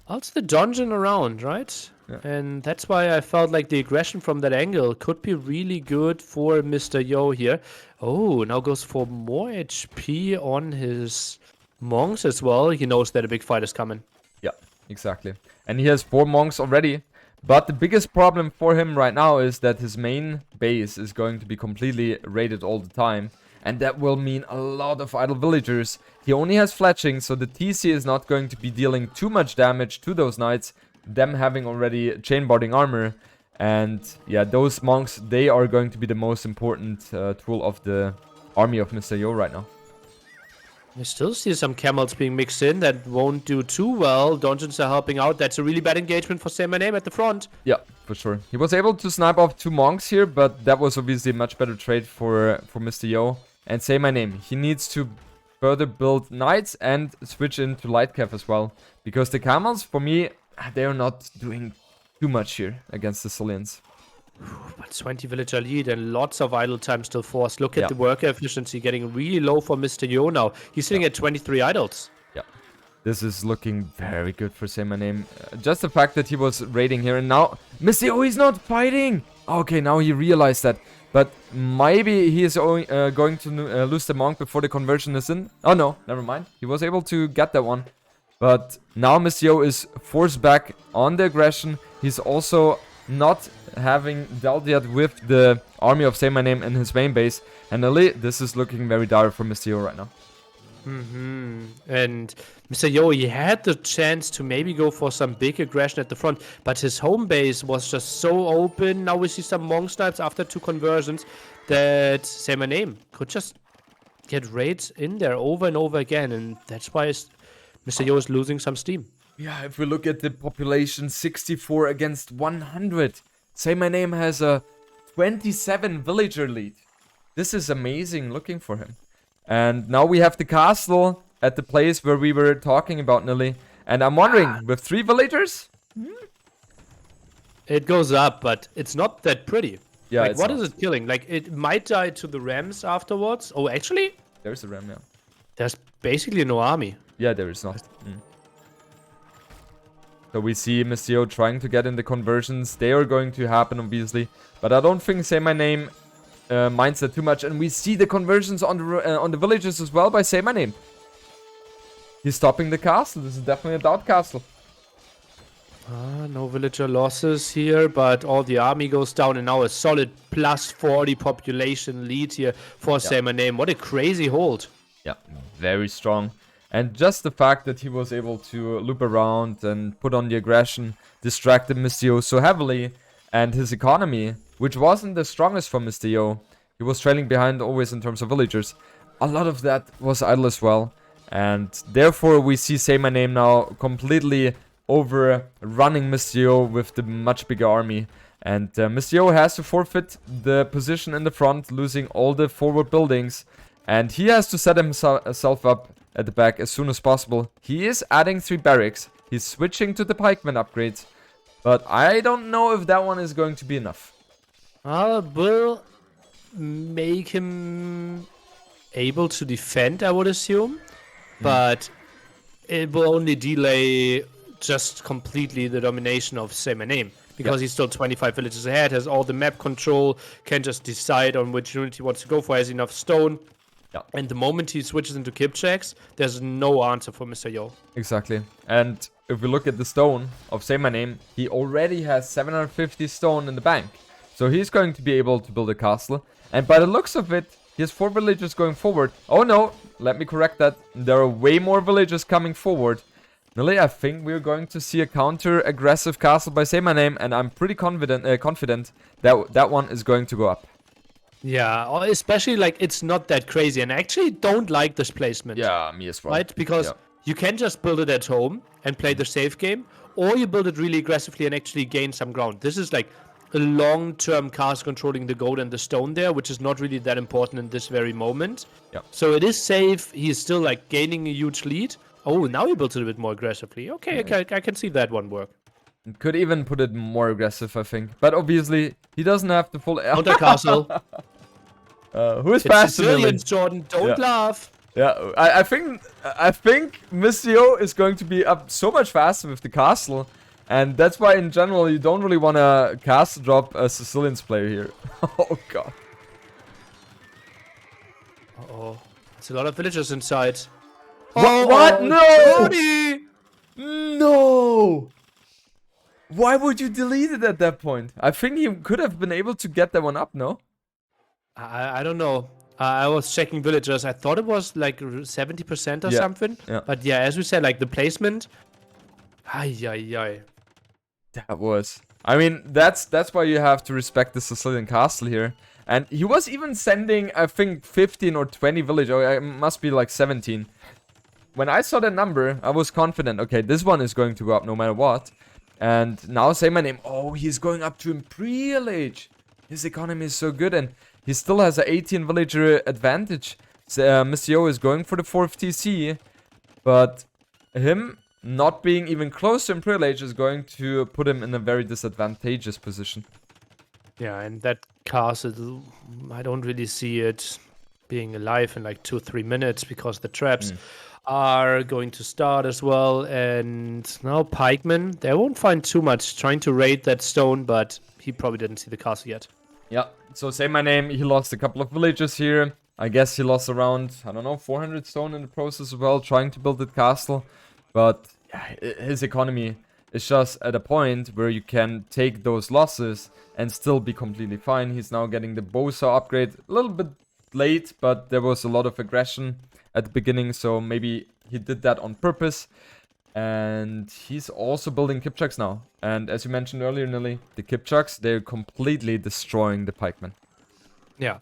It's the dungeon around, right? Yeah. And that's why I felt like the aggression from that angle could be really good for Mr. Yo here. Oh, now goes for more HP on his monks as well. He knows that a big fight is coming. Yeah, exactly. And he has 4 monks already. But the biggest problem for him right now is that his main base is going to be completely raided all the time. And that will mean a lot of idle villagers. He only has fletching, so the TC is not going to be dealing too much damage to those knights. Them having already chainboarding armor. And yeah, those monks, they are going to be the most important tool of the army of Mr. Yo right now. I still see some camels being mixed in that won't do too well. Dungeons are helping out. That's a really bad engagement for Saymyname at the front. Yeah, for sure. He was able to snipe off 2 monks here, but that was obviously a much better trade for Mr. Yo. And Saymyname, he needs to further build knights and switch into lightcav as well. Because the camels, for me, they are not doing too much here against the Sicilians. But 20 villager lead and lots of idle time still forced. Look at the worker efficiency getting really low for Mr. Yo now. He's sitting at 23 idols. Yeah. This is looking very good for Saymyname. Just the fact that he was raiding here and now... Mr. Yo, he's not fighting! Okay, now he realized that. But maybe he is going to lose the monk before the conversion is in. Oh no, never mind. He was able to get that one. But now Mr. Yo is forced back on the aggression. He's also not having dealt yet with the army of Saymyname in his main base. And Nili, this is looking very dire for Mr. Yo right now. And Mr. Yo, he had the chance to maybe go for some big aggression at the front, but his home base was just so open. Now we see some monk snipes after 2 conversions that Saymyname could just get raids in there over and over again, and that's why Mr. Yo is losing some steam. Yeah, if we look at the population, 64 against 100. Saymyname has a 27 villager lead. This is amazing looking for him. And now we have the castle at the place where we were talking about, Nili. And I'm wondering, with 3 villagers? It goes up, but it's not that pretty. Yeah, like, it's what not. is it killing? Like, it might die to the rams afterwards. Oh, actually, There's a ram, yeah. there's basically no army. Yeah, there is not. So we see Mr. Yo trying to get in the conversions. They are going to happen, obviously. But I don't think Saymyname minds that too much. And we see the conversions on the villages as well by Saymyname. He's stopping the castle. This is definitely a doubt castle. No villager losses here, but all the army goes down, and now a solid plus 40 population lead here for Saymyname. What a crazy hold. Yeah, very strong. And just the fact that he was able to loop around and put on the aggression distracted Mr. Yo so heavily. And his economy, which wasn't the strongest for Mr. Yo, he was trailing behind always in terms of villagers. A lot of that was idle as well. And therefore we see Saymyname now completely overrunning Mr. Yo with the much bigger army. And Mr. Yo has to forfeit the position in the front, losing all the forward buildings. And he has to set himself up at the back as soon as possible. He is adding 3 barracks. He's switching to the pikeman upgrades. But I don't know if that one is going to be enough. Will make him able to defend, I would assume. But it will only delay just completely the domination of Saymyname. Because he's still 25 villages ahead, has all the map control, can just decide on which unit he wants to go for, has enough stone. Yeah. And the moment he switches into Kipchaks, there's no answer for Mr. Yo. Exactly. And if we look at the stone of Saymyname, he already has 750 stone in the bank. So he's going to be able to build a castle. And by the looks of it, he has 4 villagers going forward. Oh no, let me correct that. There are way more villagers coming forward. Nili, I think we're going to see a counter-aggressive castle by Saymyname, and I'm pretty confident that that one is going to go up. Yeah, especially like it's not that crazy, and I actually don't like this placement. Yeah, me as well. Right? Because you can just build it at home and play the safe game, or you build it really aggressively and actually gain some ground. This is like a long-term cast controlling the gold and the stone there, which is not really that important in this very moment. Yeah. So it is safe. He is still like gaining a huge lead. Oh, now he builds it a bit more aggressively. Okay, I can see that one work. Could even put it more aggressive, I think. But obviously, he doesn't have the full... Counter castle. Who is It's faster than Sicilians, Jordan. Don't laugh. Yeah, I think Mr. Yo is going to be up so much faster with the castle. And that's why, in general, you don't really want to castle drop a Sicilians player here. Oh, God. Uh-oh. It's a lot of villagers inside. What? No! Jordy! No! Why would you delete it at that point? I think he could have been able to get that one up, no? I don't know. I was checking villagers. I thought it was like 70% or something. Yeah. But yeah, as we said, like the placement. Ay. That was... I mean, that's why you have to respect the Sicilian castle here. And he was even sending, I think, 15 or 20 villagers. Oh, it must be like 17. When I saw that number, I was confident. Okay, this one is going to go up no matter what. And now Saymyname. Oh, he's going up to Imperial Age. His economy is so good. And he still has an 18 villager advantage. So, Mr. Yo is going for the 4th TC. But him not being even close to Imperial Age is going to put him in a very disadvantageous position. Yeah, and that castle, I don't really see it being alive in like 2-3 minutes because the traps are going to start as well. And now pikemen, they won't find too much trying to raid that stone, but he probably didn't see the castle yet. Yeah, so Saymyname, he lost a couple of villages here. I guess he lost around, I don't know, 400 stone in the process as well, trying to build that castle. But yeah, his economy is just at a point where you can take those losses and still be completely fine. He's now getting the Bosa upgrade a little bit late, but there was a lot of aggression at the beginning, so maybe he did that on purpose. And he's also building Kipchaks now. And as you mentioned earlier, Nili, the Kipchaks, they're completely destroying the pikemen. Yeah.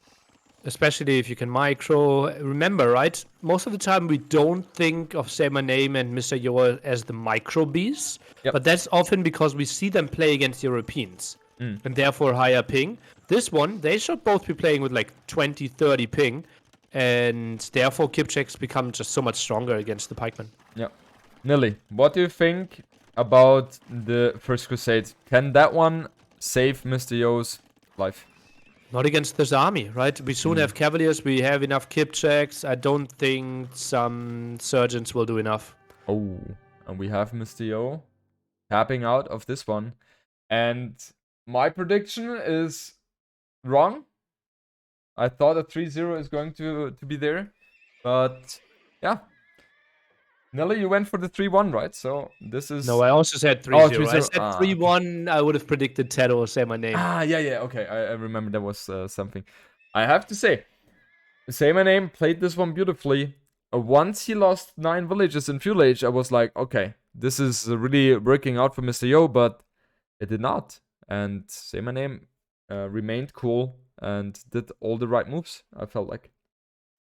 especially if you can micro. Remember, right? Most of the time we don't think of Saymyname and Mr. Yo as the micro beasts, Yep. but that's often because we see them play against Europeans and therefore higher ping. This one, they should both be playing with like 20, 30 ping, and therefore kip checks become just so much stronger against the pikemen. Yeah. Nili, what do you think about the First Crusade? Can that one save Mr. Yo's life? Not against this army, right? We soon have Cavaliers, we have enough kip checks. I don't think some Surgeons will do enough. Oh, and we have Mr. Yo tapping out of this one. And my prediction is wrong. I thought a 3-0 is going to be there. But yeah. Nelly, you went for the 3-1, right? So this is... No, I also said 3-0. Oh, I 3-0. said 3-1. I would have predicted Tedo Saymyname. Yeah, okay. I remember that was something. I have to say, Saymyname played this one beautifully. Once he lost 9 villages in Fuel Age, I was like, okay, this is really working out for Mr. Yo, but it did not. And Saymyname remained cool and did all the right moves, I felt like.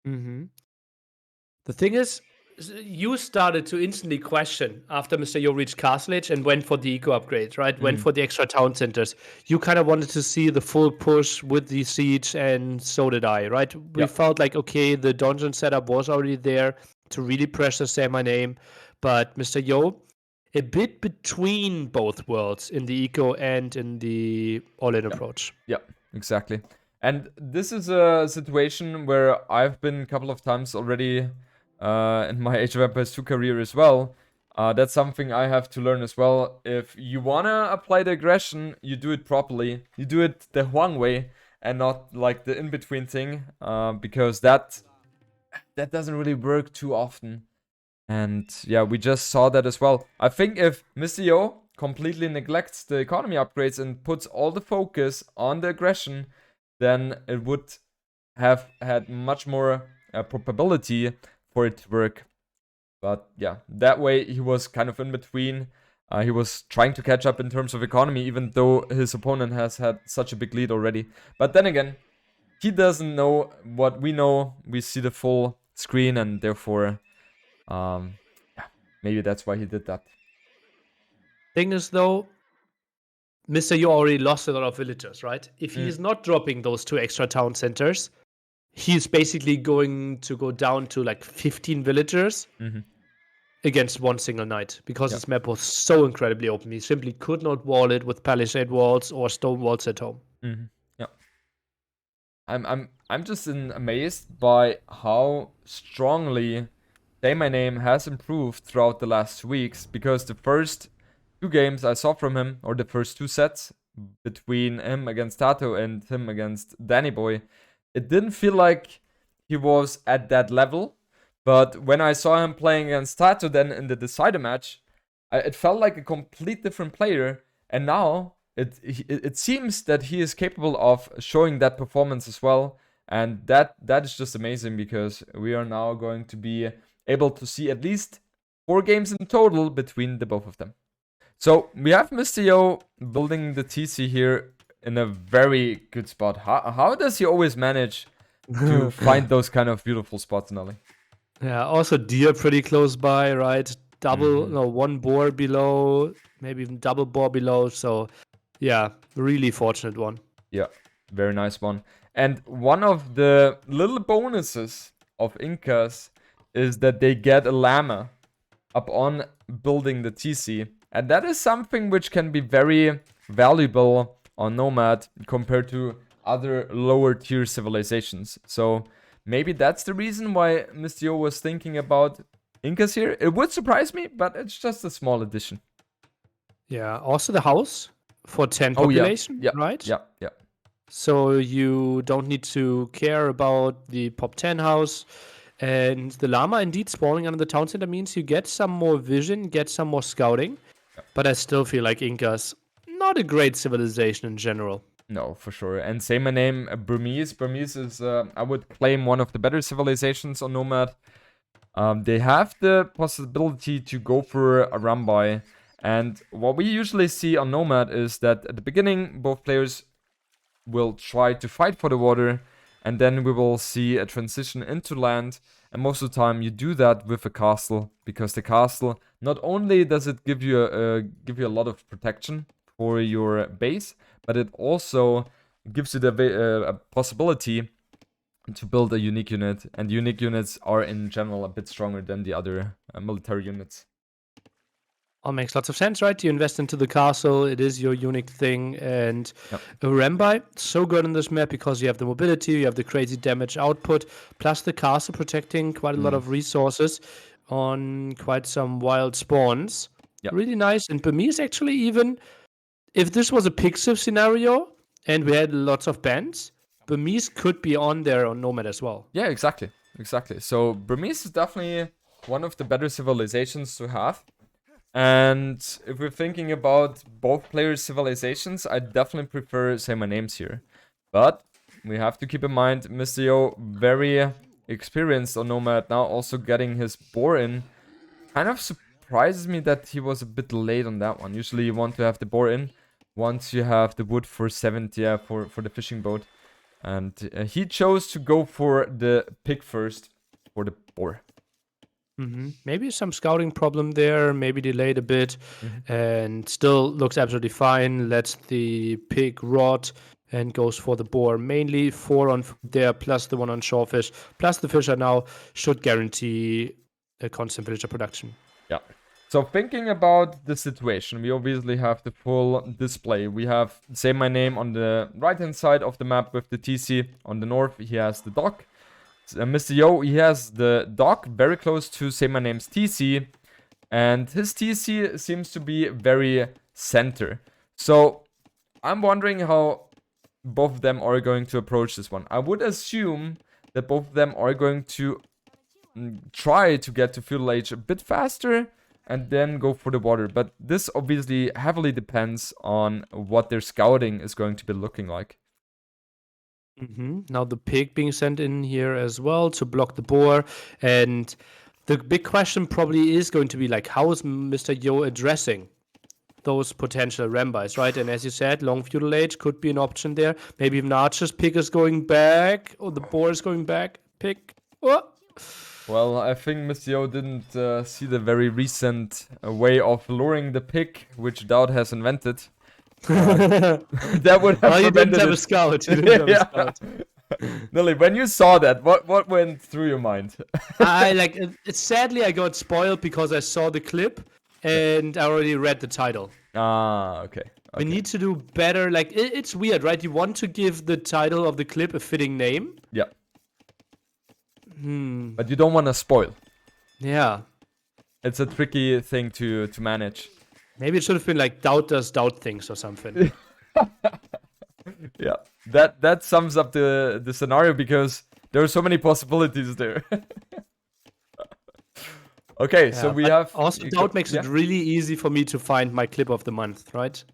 The thing is, you started to instantly question after Mr. Yo reached Castle Age and went for the eco upgrade, right? Went for the extra town centers. You kind of wanted to see the full push with the siege, and so did I, right? We felt like, okay, the dungeon setup was already there to really pressure Saymyname, but Mr. Yo, a bit between both worlds in the eco and in the all-in approach. Yeah, exactly. And this is a situation where I've been a couple of times already in my Age of Empires 2 career as well. That's something I have to learn as well. If you wanna apply the aggression, you do it properly. You do it the Huang way and not like the in-between thing, because that doesn't really work too often. And yeah, we just saw that as well. I think if Mr. Yo completely neglects the economy upgrades and puts all the focus on the aggression, then it would have had much more probability for it to work. But yeah, that way he was kind of in between. He was trying to catch up in terms of economy, even though his opponent has had such a big lead already. But then again, he doesn't know what we know. We see the full screen, and therefore, yeah, maybe that's why he did that. Thing is, though, Mr. Yo already lost a lot of villagers, right? If he is not dropping those 2 extra town centers, he's basically going to go down to like 15 villagers against one single knight, because this map was so incredibly open. He simply could not wall it with palisade walls or stone walls at home. Yeah, I'm just amazed by how strongly Saymyname has improved throughout the last 2 weeks, because the first 2 games I saw from him, or the first 2 sets between him against Tato and him against Danny Boy, it didn't feel like he was at that level. But when I saw him playing against Tato then in the decider match, it felt like a complete different player. And now it seems that he is capable of showing that performance as well. And that is just amazing, because we are now going to be able to see at least 4 games in total between the both of them. So we have Mr. Yo building the TC here in a very good spot. How does he always manage to find those kind of beautiful spots, Nali? Yeah, also deer pretty close by, right? Double, no, 1 boar below, maybe even double boar below. So yeah, really fortunate one. Yeah, very nice one. And one of the little bonuses of Incas is that they get a llama up on building the TC. And that is something which can be very valuable on Nomad compared to other lower tier civilizations. So maybe that's the reason why Mr. Yo was thinking about Incas here. It would surprise me, but it's just a small addition. Yeah, also the house for 10 population, right? Yeah. So you don't need to care about the pop 10 house. And the llama indeed spawning under the town center means you get some more vision, get some more scouting. But I still feel like Incas, not a great civilization in general. No, for sure. And Saymyname, Burmese. Burmese is, I would claim, one of the better civilizations on Nomad. They have the possibility to go for a run-by. And what we usually see on Nomad is that at the beginning, both players will try to fight for the water. and then we will see a transition into land. And most of the time, you do that with a castle, because the castle, not only does it give you a lot of protection for your base, but it also gives you a possibility to build a unique unit, and unique units are in general a bit stronger than the other military units. All makes lots of sense, right? You invest into the castle, it is your unique thing, and Yep. Rembai, so good on this map because you have the mobility, you have the crazy damage output, plus the castle protecting quite a lot of resources on quite some wild spawns. Yep. Really nice. And Burmese actually, even if this was a Pixiv scenario and we had lots of bans, Burmese could be on there on Nomad as well. Yeah, exactly. So Burmese is definitely one of the better civilizations to have. And if we're thinking about both players' civilizations, I definitely prefer Saymyname's here. But we have to keep in mind, Mr. Yo, very experienced on Nomad, now also getting his boar in. Kind of surprises me that he was a bit late on that one. Usually you want to have the boar in once you have the wood for 70, for the fishing boat. And he chose to go for the pig first for the boar. Maybe some scouting problem there, maybe delayed a bit, and still looks absolutely fine. Lets the pig rot and goes for the boar. Mainly 4 on there, plus the 1 on shorefish, plus the fisher now should guarantee a constant villager production. Yeah. So thinking about the situation, we obviously have the full display. We have Saymyname on the right-hand side of the map with the TC. On the north, he has the dock. Mr. Yo, he has the dock very close to Saymyname's TC, and his TC seems to be very center. So I'm wondering how both of them are going to approach this one. I would assume that both of them are going to try to get to feudal age a bit faster and then go for the water. But this obviously heavily depends on what their scouting is going to be looking like. Now the pig being sent in here as well to block the boar. And the big question probably is going to be like, how is Mr. Yo addressing those potential Rambis, right? And as you said, long feudal age could be an option there. Maybe even Archer's pig is going back, or the boar is going back. Pig. Oh. Well, I think Mr. Yo didn't see the very recent way of luring the pig, which Dowd has invented. That would have you didn't have it. a scout. You didn't have a scout. Nili, when you saw that, what went through your mind? I like it. Sadly, I got spoiled because I saw the clip and I already read the title. Okay. We need to do better. Like it's weird, right? You want to give the title of the clip a fitting name. Yeah. But you don't want to spoil. Yeah. It's a tricky thing to manage. Maybe it should have been like Doubt does doubt things or something. Yeah. That sums up the scenario, because there are so many possibilities there. Okay, so we have... Also, Doubt makes it really easy for me to find my clip of the month, right?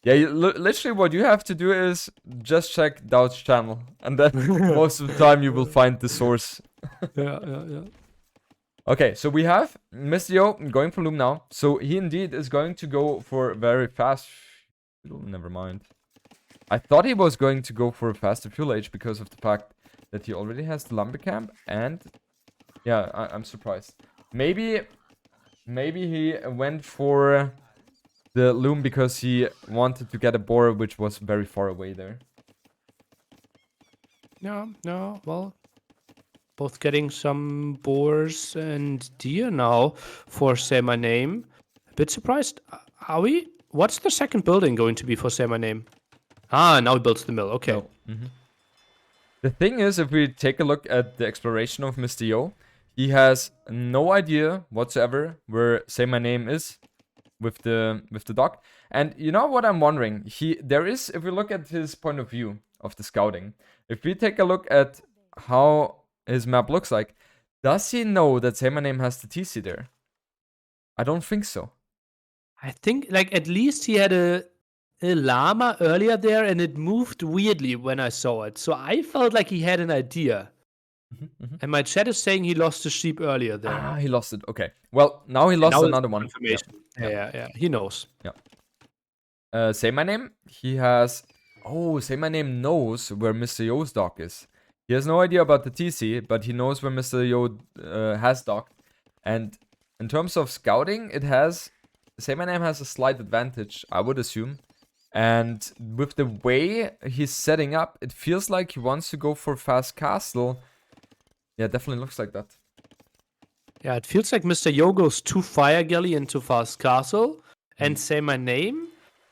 Yeah, literally what you have to do is just check Doubt's channel, and then most of the time you will find the source. Yeah. Okay, so we have Mr. Yo going for Loom now. So he indeed is going to go for very fast... Never mind. I thought he was going to go for a faster fuel age because of the fact that he already has the lumber camp, and... Yeah, I'm surprised. Maybe he went for the loom because he wanted to get a boar which was very far away there. No, well, both getting some boars and deer now for Saymyname. A bit surprised. Are we? What's the second building going to be for Saymyname? Now he builds the mill. Okay. No. The thing is, if we take a look at the exploration of Mr. Yo, he has no idea whatsoever where Saymyname is with the dock. And you know what I'm wondering? If we look at his point of view of the scouting, if we take a look at how his map looks like, does he know that Saymyname has the TC there? I don't think so. I think like at least he had a llama earlier there, and it moved weirdly when I saw it. So I felt like he had an idea. And my chat is saying he lost the sheep earlier there. He lost it. Okay. Well, now he lost another one. Yeah. He knows. Yeah. Saymyname, he has... Oh, Saymyname knows where Mr. Yo's dock is. He has no idea about the TC, but he knows where Mr. Yo has docked. And in terms of scouting, Saymyname has a slight advantage, I would assume. And with the way he's setting up, it feels like he wants to go for fast castle. Yeah, definitely looks like that. Yeah, it feels like Mr. Yo goes to Fire Galley into Fast Castle, and Saymyname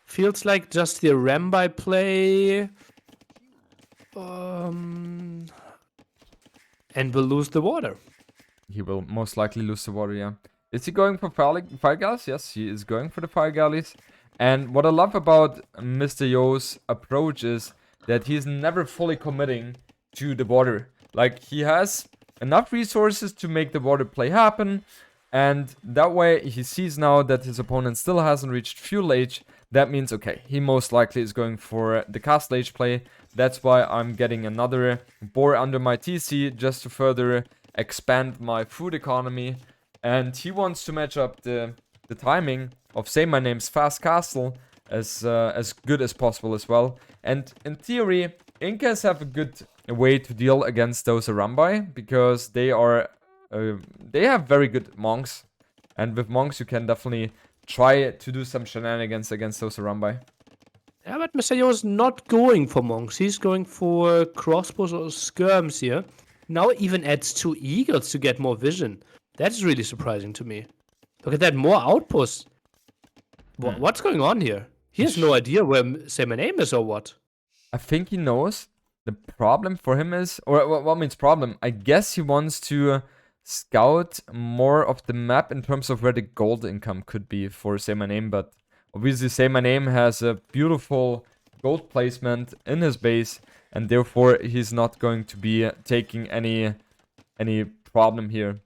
feels like just the Rambai play. And will lose the water. He will most likely lose the water, yeah. Is he going for fire galleys? Yes, he is going for the fire galleys. And what I love about Mr. Yo's approach is that he's never fully committing to the water. Like, he has enough resources to make the water play happen. And that way, he sees now that his opponent still hasn't reached fuel age. That means, okay, he most likely is going for the castle age play. That's why I'm getting another boar under my TC just to further expand my food economy. And he wants to match up the timing of Saymayname's fast castle as good as possible as well. And in theory, Incas have a good way to deal against those Arambai because they have very good monks, and with monks you can definitely try to do some shenanigans against those Arambai. Yeah, but Mr. Yo is not going for monks. He's going for crossbows or skirms here. Now even adds 2 eagles to get more vision. That's really surprising to me. Look at that, more outposts. What's going on here? He has no idea where Saymyname is or what. I think he knows. The problem for him is, or what means problem? I guess he wants to scout more of the map in terms of where the gold income could be for Saymyname, but obviously Saymyname has a beautiful gold placement in his base, and therefore he's not going to be taking any problem here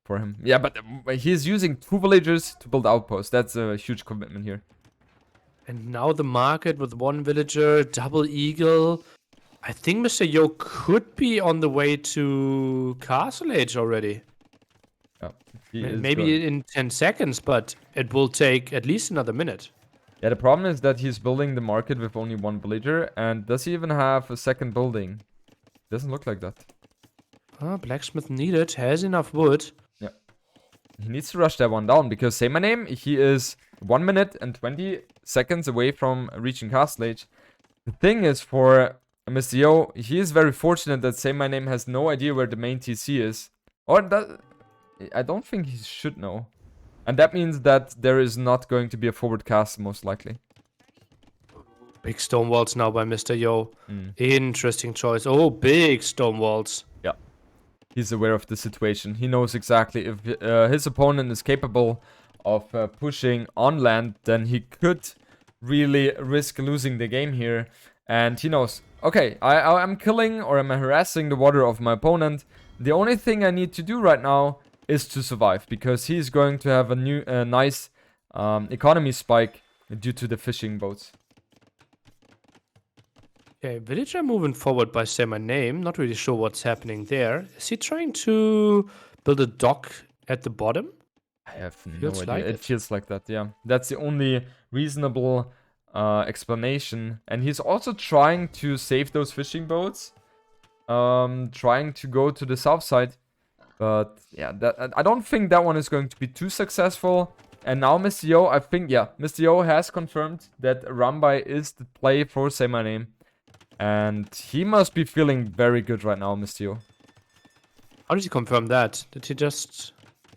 for him. Yeah, but he's using 2 villagers to build outposts. That's a huge commitment here. And now the market with 1 villager, double eagle. I think Mr. Yo could be on the way to Castle Age already. Yeah, maybe in 10 seconds, but it will take at least another minute. Yeah, the problem is that he's building the market with only 1 villager. And does he even have a second building? Doesn't look like that. Blacksmith needed, has enough wood. Yeah. He needs to rush that one down because Saymyname, he is 1 minute and 20 seconds away from reaching Castle Age. The thing is, for Mr. Yo, he is very fortunate that Saymyname has no idea where the main TC is. Or that, I don't think he should know. And that means that there is not going to be a forward cast, most likely. Big stone walls now by Mr. Yo. Interesting choice. Oh, big stone walls. Yeah. He's aware of the situation. He knows exactly if his opponent is capable of pushing on land, then he could really risk losing the game here. And he knows, okay, I'm killing or I'm harassing the water of my opponent. The only thing I need to do right now is to survive, because he's going to have a nice economy spike due to the fishing boats. Okay, villager moving forward by Saymyname. Not really sure what's happening there. Is he trying to build a dock at the bottom? I have Feels no idea. like It it. feels like that, yeah. That's the only reasonable explanation. And he's also trying to save those fishing boats. Trying to go to the south side. But yeah, I don't think that one is going to be too successful. And now Mr. Yo, I think, yeah, Mr. Yo has confirmed that Rambai is the play for Saymyname. And he must be feeling very good right now, Mr. Yo. How did he confirm that? Did he just...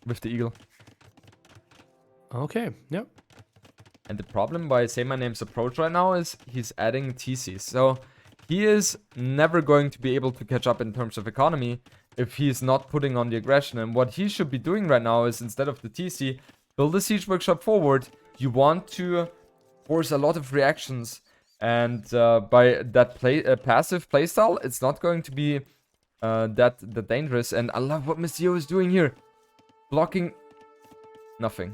With the eagle. Okay, yep. And the problem by Saymyname's approach right now is he's adding TCs. So he is never going to be able to catch up in terms of economy if he's not putting on the aggression. And what he should be doing right now is, instead of the TC, build a siege workshop forward. You want to force a lot of reactions. And by that passive playstyle, it's not going to be that dangerous. And I love what Mr. Yo is doing here. Blocking nothing.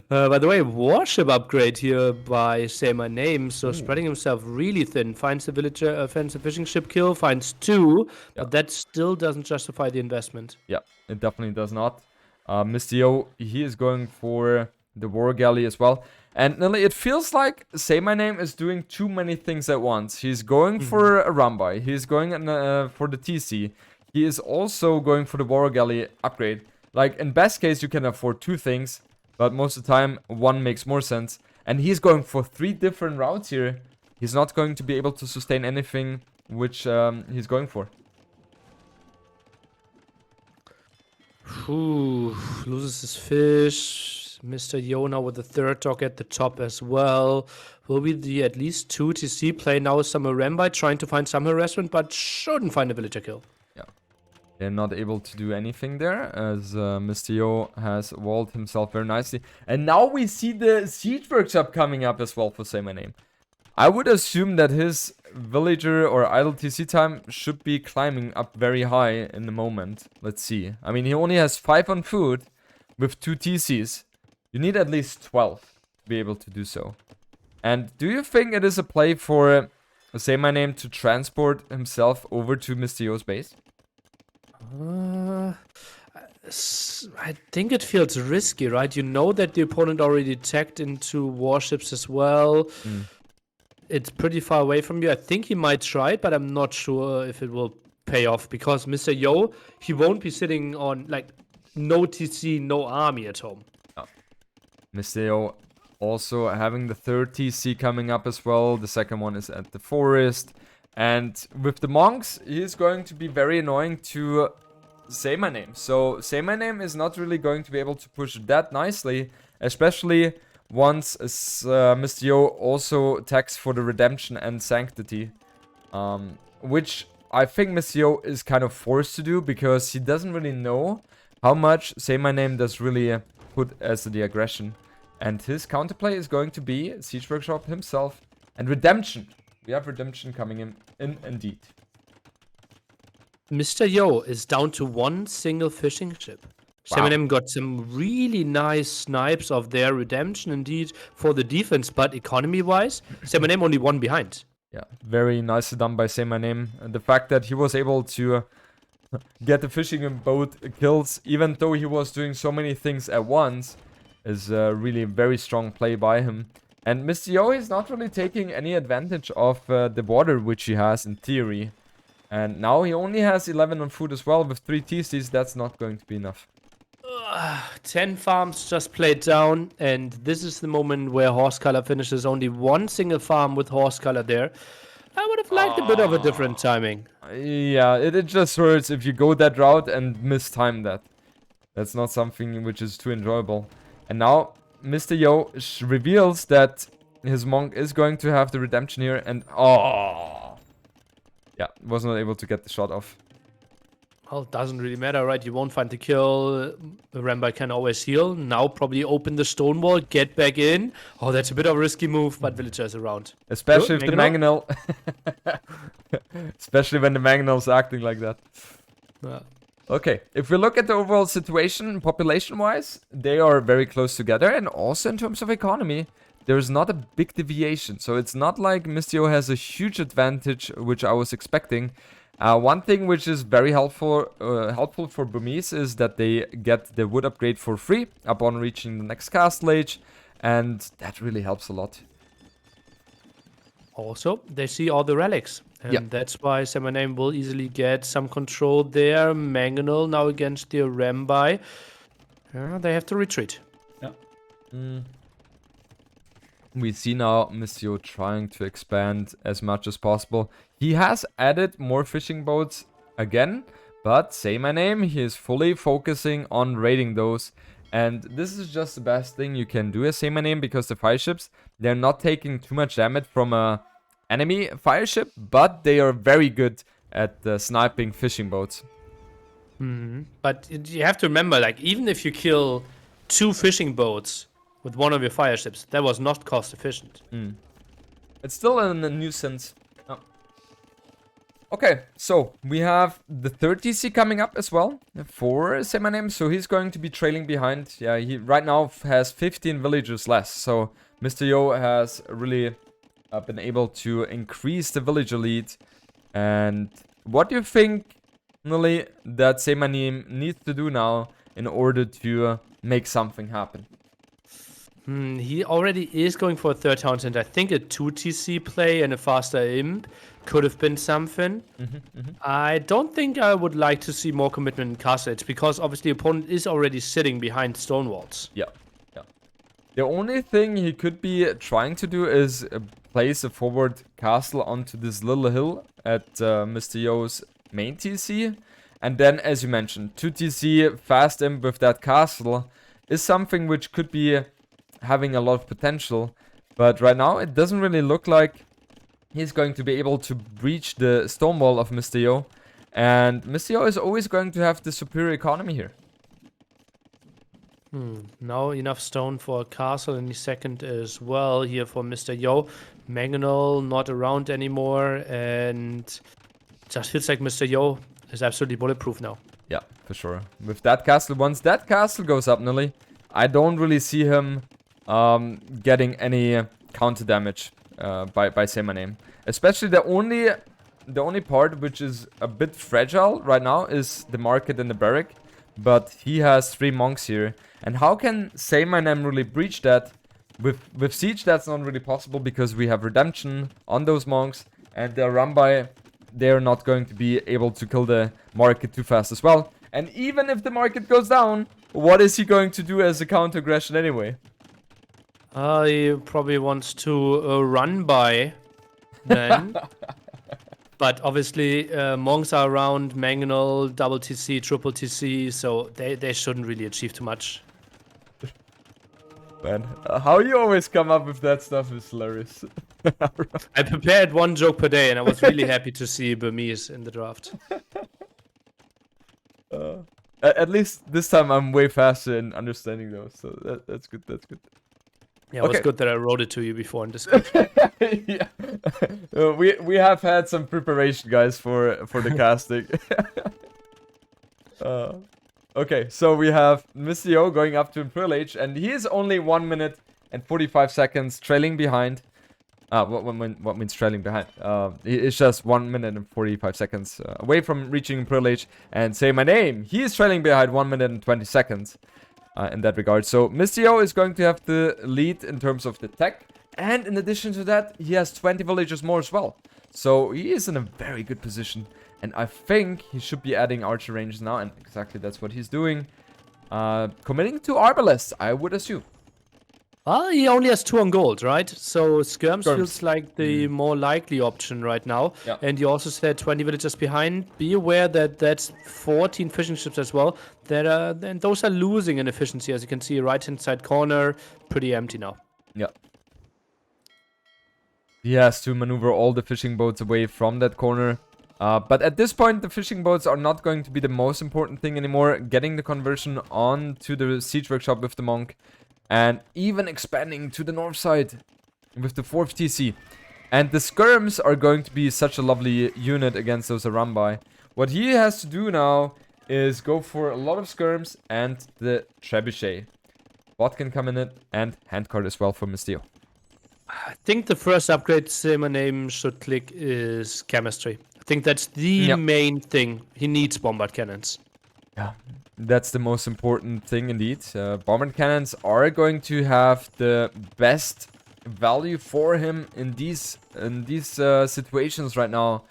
By the way, warship upgrade here by Saymyname. So spreading himself really thin. Finds the villager, finds the fishing ship kill, finds 2. But that still doesn't justify the investment. Yeah, it definitely does not. Mr. Yo, he is going for the war galley as well. And Nili, it feels like Saymyname is doing too many things at once. He's going for a Rumbai. He's going for the TC. He is also going for the Warrior Galley upgrade. Like, in best case, you can afford 2 things, but most of the time, one makes more sense. And he's going for 3 different routes here. He's not going to be able to sustain anything which he's going for. Ooh, loses his fish. Mr. Yo now with the 3rd dog at the top as well. Will be the at least 2 TC play now with some Rambai trying to find some harassment, but shouldn't find a villager kill. Yeah. They're not able to do anything there, as Mr. Yo has walled himself very nicely. And now we see the Siege Workshop coming up as well for Saymyname. I would assume that his villager or idle TC time should be climbing up very high in the moment. Let's see. I mean, he only has 5 on food with 2 TCs. You need at least 12 to be able to do so. And do you think it is a play for Saymyname to transport himself over to Mr. Yo's base? I think it feels risky, right? You know that the opponent already tagged into warships as well. It's pretty far away from you. I think he might try it, but I'm not sure if it will pay off because Mr. Yo, he won't be sitting on like no TC, no army at home. Oh. Mr. Yo also having the 3rd TC coming up as well. The second one is at the forest. And with the monks, he is going to be very annoying to Saymyname. So Saymyname is not really going to be able to push that nicely, especially once Mr. Yo also tags for the Redemption and Sanctity, which I think Mr. Yo is kind of forced to do because he doesn't really know how much Saymyname does really put as the aggression. And his counterplay is going to be Siege Workshop himself and Redemption. We have Redemption coming in indeed. Mr. Yo is down to 1 single fishing ship. Wow. Saymyname got some really nice snipes of their Redemption indeed for the defense, but economy-wise, Saymyname only 1 behind. Yeah, very nicely done by Saymyname. And the fact that he was able to get the fishing boat kills, even though he was doing so many things at once, is really a very strong play by him. And Mr. Yo is not really taking any advantage of the water which he has in theory. And now he only has 11 on food as well with 3 TCs. That's not going to be enough. 10 farms just played down, and this is the moment where Horse Color finishes only 1 single farm with Horse Color there. I would have liked a bit of a different timing. Yeah, it just hurts if you go that route and mistime that. That's not something which is too enjoyable. And now Mr. Yo reveals that his monk is going to have the Redemption here, and yeah, was not able to get the shot off. Well, it doesn't really matter, right? You won't find the kill. The Rambai can always heal. Now probably open the stone wall, get back in. Oh, that's a bit of a risky move, but Villager is around. Especially if the Mangonel... Especially when the Mangonel is acting like that. Okay, if we look at the overall situation, population-wise, they are very close together. And also in terms of economy, there's not a big deviation. So it's not like Mr. Yo has a huge advantage, which I was expecting. One thing which is very helpful for Burmese is that they get the wood upgrade for free upon reaching the next castle age, and that really helps a lot. Also, they see all the relics, and that's why Saymyname will easily get some control there. Mangonel now against the Rambai. They have to retreat. We see now Mr. Yo trying to expand as much as possible. He has added more fishing boats again, but Saymyname, he is fully focusing on raiding those. And this is just the best thing you can do as Saymyname, because the fire ships, they're not taking too much damage from a enemy fire ship, but they are very good at sniping fishing boats. But you have to remember, like, even if you kill 2 fishing boats with one of your fire ships, that was not cost efficient. It's still a nuisance. Oh. Okay, so we have the 3rd TC coming up as well for Saymyname, so he's going to be trailing behind. Yeah, he right now has 15 villagers less, so Mr. Yo has really been able to increase the villager lead. And what do you think, Nili, that Saymyname needs to do now in order to make something happen? He already is going for a third Townsend. I think a 2 TC play and a faster imp could have been something. I don't think I would like to see more commitment in castle edge because obviously the opponent is already sitting behind stone walls. Yeah. The only thing he could be trying to do is place a forward castle onto this little hill at Mr. Yo's main TC. And then, as you mentioned, 2 TC fast imp with that castle is something which could be having a lot of potential. But right now, it doesn't really look like he's going to be able to breach the stone wall of Mr. Yo. And Mr. Yo is always going to have the superior economy here. Now enough stone for a castle any second as well here for Mr. Yo. Mangonel not around anymore, and just feels like Mr. Yo is absolutely bulletproof now. Yeah, for sure. With that castle, once that castle goes up, Nili, I don't really see him getting any counter damage by Saymyname. Especially the only part which is a bit fragile right now is the market and the barrack. But he has 3 monks here. And how can Saymyname really breach that? With siege, that's not really possible because we have redemption on those monks. And they're run by... They're not going to be able to kill the market too fast as well. And even if the market goes down, what is he going to do as a counter aggression anyway? He probably wants to run by then. But obviously, monks are around, Mangonel, double TC, triple TC, so they shouldn't really achieve too much. Man, how you always come up with that stuff is hilarious. I prepared 1 joke per day, and I was really happy to see Burmese in the draft. At least this time I'm way faster in understanding those, so that's good, that's good. Yeah, it was good that I wrote it to you before in Discord. Yeah. We have had some preparation, guys, for the casting. Okay, so we have Mr. Yo going up to Imperial Age, and he is only 1 minute and 45 seconds trailing behind. What means trailing behind? It's just 1 minute and 45 seconds away from reaching Imperial Age. And Saymyname, he is trailing behind 1 minute and 20 seconds. In that regard. So Mr. Yo is going to have the lead in terms of the tech. And in addition to that, he has 20 villagers more as well. So he is in a very good position. And I think he should be adding archer ranges now. And exactly that's what he's doing. Committing to Arbalists, I would assume. Well, he only has 2 on gold, right? So Skirms feels like the more likely option right now. Yeah. And you also said 20 villagers behind. Be aware that that's 14 fishing ships as well. And those are losing in efficiency, as you can see, right-hand side corner, pretty empty now. Yeah. He has to maneuver all the fishing boats away from that corner. But at this point, the fishing boats are not going to be the most important thing anymore. Getting the conversion on to the siege workshop with the monk. And even expanding to the north side with the 4th TC. And the skirms are going to be such a lovely unit against those Arambai. What he has to do now is go for a lot of skirms and the trebuchet. Bot can come in it and handcard as well for Mr. Yo. I think the first upgrade Saymyname should click is chemistry. I think that's the main thing. He needs bombard cannons. Yeah, that's the most important thing indeed. Bombard cannons are going to have the best value for him in these situations right now.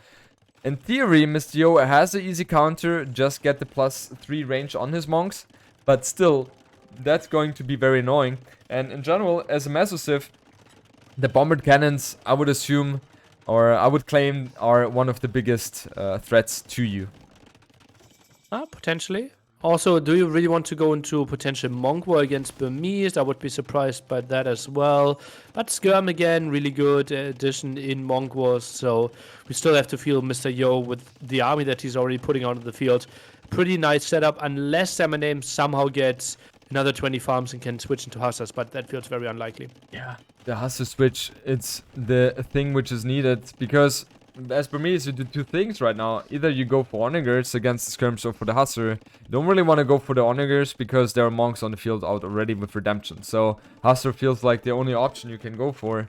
In theory, Mr. Yo has an easy counter, just get the +3 range on his monks, but still, that's going to be very annoying. And in general, as a Mesosiv, the bombard cannons, I would assume, or I would claim, are one of the biggest threats to you. Potentially. Also, do you really want to go into potential monk war against Burmese? I would be surprised by that as well. But Skirm again, really good addition in monk wars. So we still have to feel Mr. Yo with the army that he's already putting onto the field. Pretty nice setup, unless Saymyname somehow gets another 20 farms and can switch into Hussars, but that feels very unlikely. Yeah, the Hussar switch, it's the thing which is needed, because as Burmese, you do 2 things right now. Either you go for onagers against the skirms or for the Hussar. You don't really want to go for the onagers because there are monks on the field out already with redemption. So Hussar feels like the only option you can go for.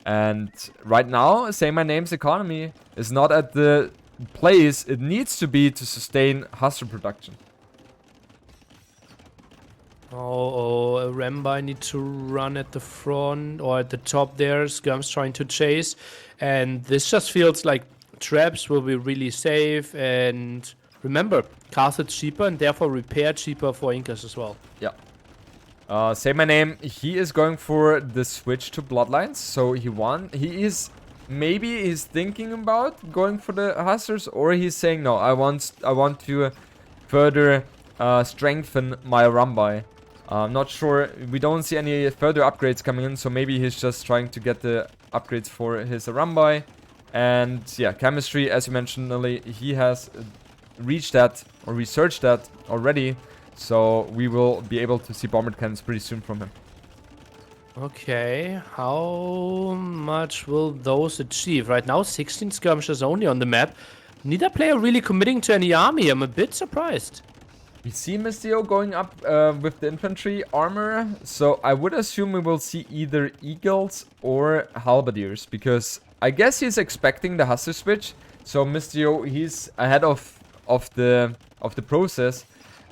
And right now, Saymyname's economy is not at the place it needs to be to sustain Hussar production. Oh, Rembi need to run at the front or at the top there. Skirm's trying to chase. And this just feels like traps will be really safe. And remember, castle cheaper and therefore repair cheaper for Incas as well. Yeah. Saymyname, he is going for the switch to Bloodlines. So maybe he's thinking about going for the Hussars, or he's saying no, I want to further strengthen my Rumbai. I'm not sure. We don't see any further upgrades coming in, so maybe he's just trying to get the upgrades for his Rumbai. And yeah, chemistry, as you mentioned, Nili, he has reached that or researched that already. So we will be able to see bombard cannons pretty soon from him. Okay, how much will those achieve? Right now, 16 skirmishes only on the map. Neither player really committing to any army. I'm a bit surprised. We see Mistio going up with the infantry armor, so I would assume we will see either eagles or halberdiers, because I guess he's expecting the Hussar switch. So Mistio, he's ahead of the process.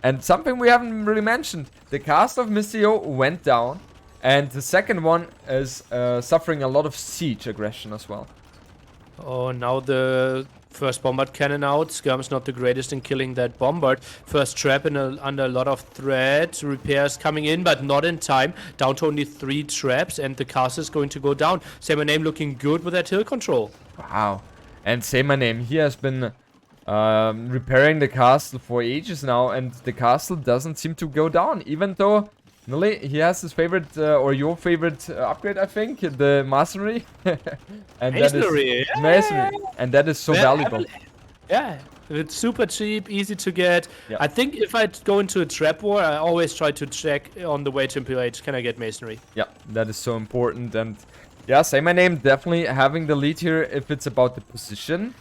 And something we haven't really mentioned, the cast of Mistio went down, and the second one is suffering a lot of siege aggression as well. Oh, now the first bombard cannon out. Skirm's not the greatest in killing that bombard. First trap under a lot of threat. Repairs coming in, but not in time. Down to only 3 traps, and the castle is going to go down. Saymyname looking good with that hill control. Wow. And Saymyname, he has been repairing the castle for ages now, and the castle doesn't seem to go down, even though Nili, he has his favorite or your favorite upgrade, I think, the masonry. And Masonry, that is masonry, and that is so valuable. Yeah, it's super cheap, easy to get. Yeah. I think if I go into a trap war, I always try to check on the way to Imperial Age, can I get masonry? Yeah, that is so important. And yeah, Saymyname definitely having the lead here if it's about the position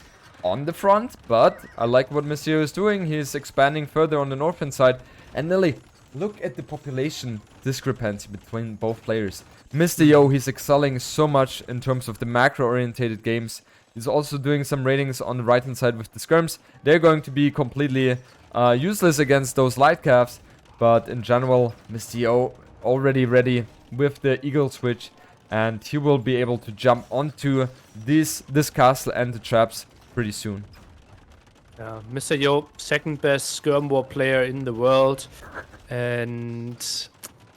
on the front, but I like what Monsieur is doing. He's expanding further on the northern side. And Nili, look at the population discrepancy between both players. Mr. Yo, he's excelling so much in terms of the macro-orientated games. He's also doing some ratings on the right-hand side with the skirms. They're going to be completely useless against those light calves. But in general, Mr. Yo already ready with the eagle switch. And he will be able to jump onto this castle and the traps pretty soon. Mr. Yo, second best skirm war player in the world. And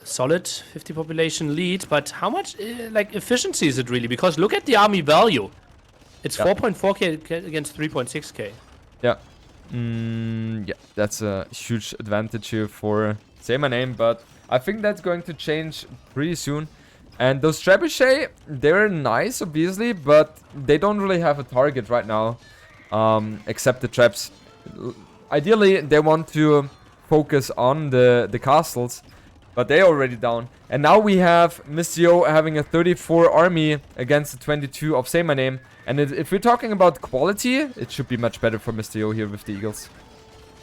solid 50 population lead, but how much like efficiency is it really? Because look at the army value. It's 4.4k against 3.6k. Yeah. Yeah, that's a huge advantage here for Saymyname, but I think that's going to change pretty soon. And those trebuchet, they're nice, obviously, but they don't really have a target right now, except the traps. Ideally, they want to focus on the castles, but they're already down. And now we have Mistio having a 34 army against the 22 of Saymyname. And if we're talking about quality, it should be much better for Mistio here with the eagles.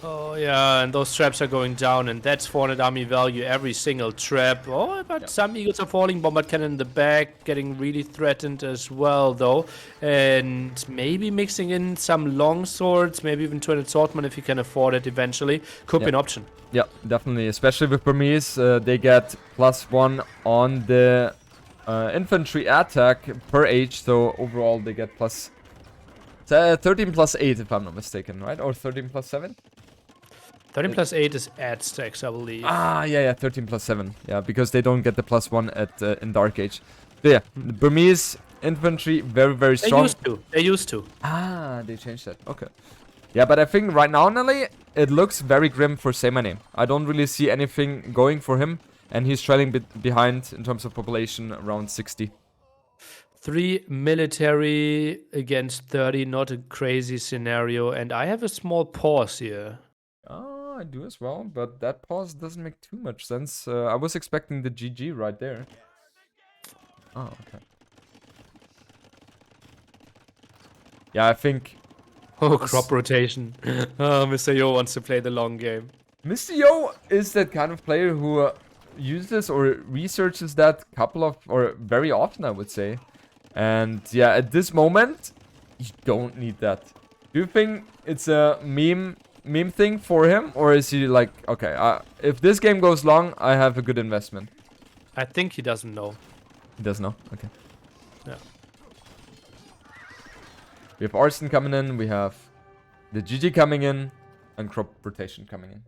Oh yeah, and those traps are going down, and that's 400 army value every single trap. Oh, but some eagles are falling. Bombard cannon in the back, getting really threatened as well, though. And maybe mixing in some long swords, maybe even 200 swordmen if you can afford it eventually. Could be an option. Yeah, definitely. Especially with Burmese, they get +1 on the infantry attack per age. So overall, they get 13 plus 8, if I'm not mistaken, right? Or 13 plus 7? 13 plus 8 is add stacks, I believe. Ah, yeah, 13 plus 7. Yeah, because they don't get the +1 at in Dark Age. So yeah, the Burmese infantry, very, very strong. They used to. Ah, they changed that. Okay. Yeah, but I think right now, Nili, it looks very grim for Saymyname. I don't really see anything going for him. And he's trailing behind in terms of population, around 60. 3 military against 30, not a crazy scenario. And I have a small pause here. Oh, I do as well, but that pause doesn't make too much sense. I was expecting the GG right there. Oh, okay. Yeah, I think... Oh, crop rotation. Oh, Mr. Yo wants to play the long game. Mr. Yo is that kind of player who uses or researches that very often, I would say. And yeah, at this moment, you don't need that. Do you think it's a meme meme thing for him, or is he like, okay, if this game goes long, I have a good investment? I think he doesn't know. He doesn't know. Okay. Yeah. We have Arson coming in. We have the GG coming in, and crop rotation coming in.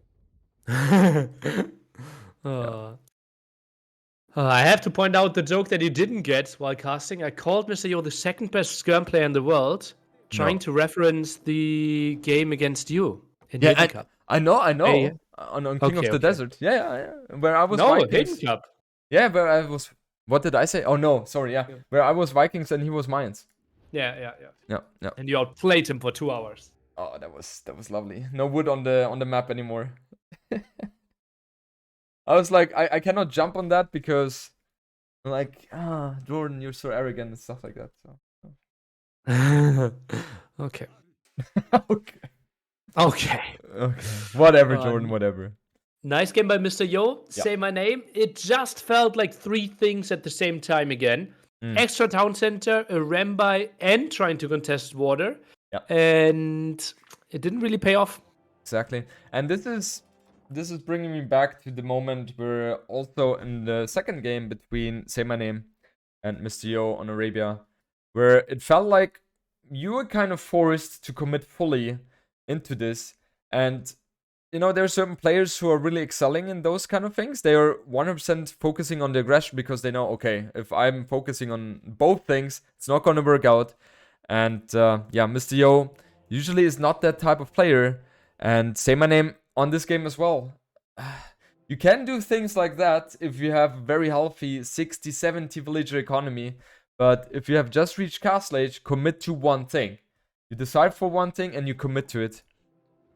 I have to point out the joke that you didn't get while casting. I called Mr. Yo the second best Skirm player in the world, trying to reference the game against you in Hidden Cup. I know. Hey, On King of the Desert. Yeah. Where I was Hidden Vikings. Cup. Yeah, where I was. What did I say? Oh no, sorry. Yeah, where I was Vikings and he was Mayans. Yeah. Yeah. And you outplayed him for 2 hours. Oh, that was lovely. No wood on the map anymore. I was like, I cannot jump on that because, like, Jordan, you're so arrogant and stuff like that. So. Okay. Okay. Whatever, Jordan. Whatever. Nice game by Mr. Yo. Say my name. It just felt like 3 things at the same time again. Extra town center, a Rambai, and trying to contest water. Yeah. And it didn't really pay off. Exactly. And this is bringing me back to the moment where also in the second game between Saymyname and Mr. Yo on Arabia, where it felt like you were kind of forced to commit fully into this. And, you know, there are certain players who are really excelling in those kind of things. They are 100% focusing on the aggression because they know, okay, if I'm focusing on both things, it's not going to work out. And, Mr. Yo usually is not that type of player. And Saymyname on this game as well. You can do things like that if you have a very healthy 60-70 villager economy. But if you have just reached Castle Age, commit to one thing. You decide for one thing and you commit to it.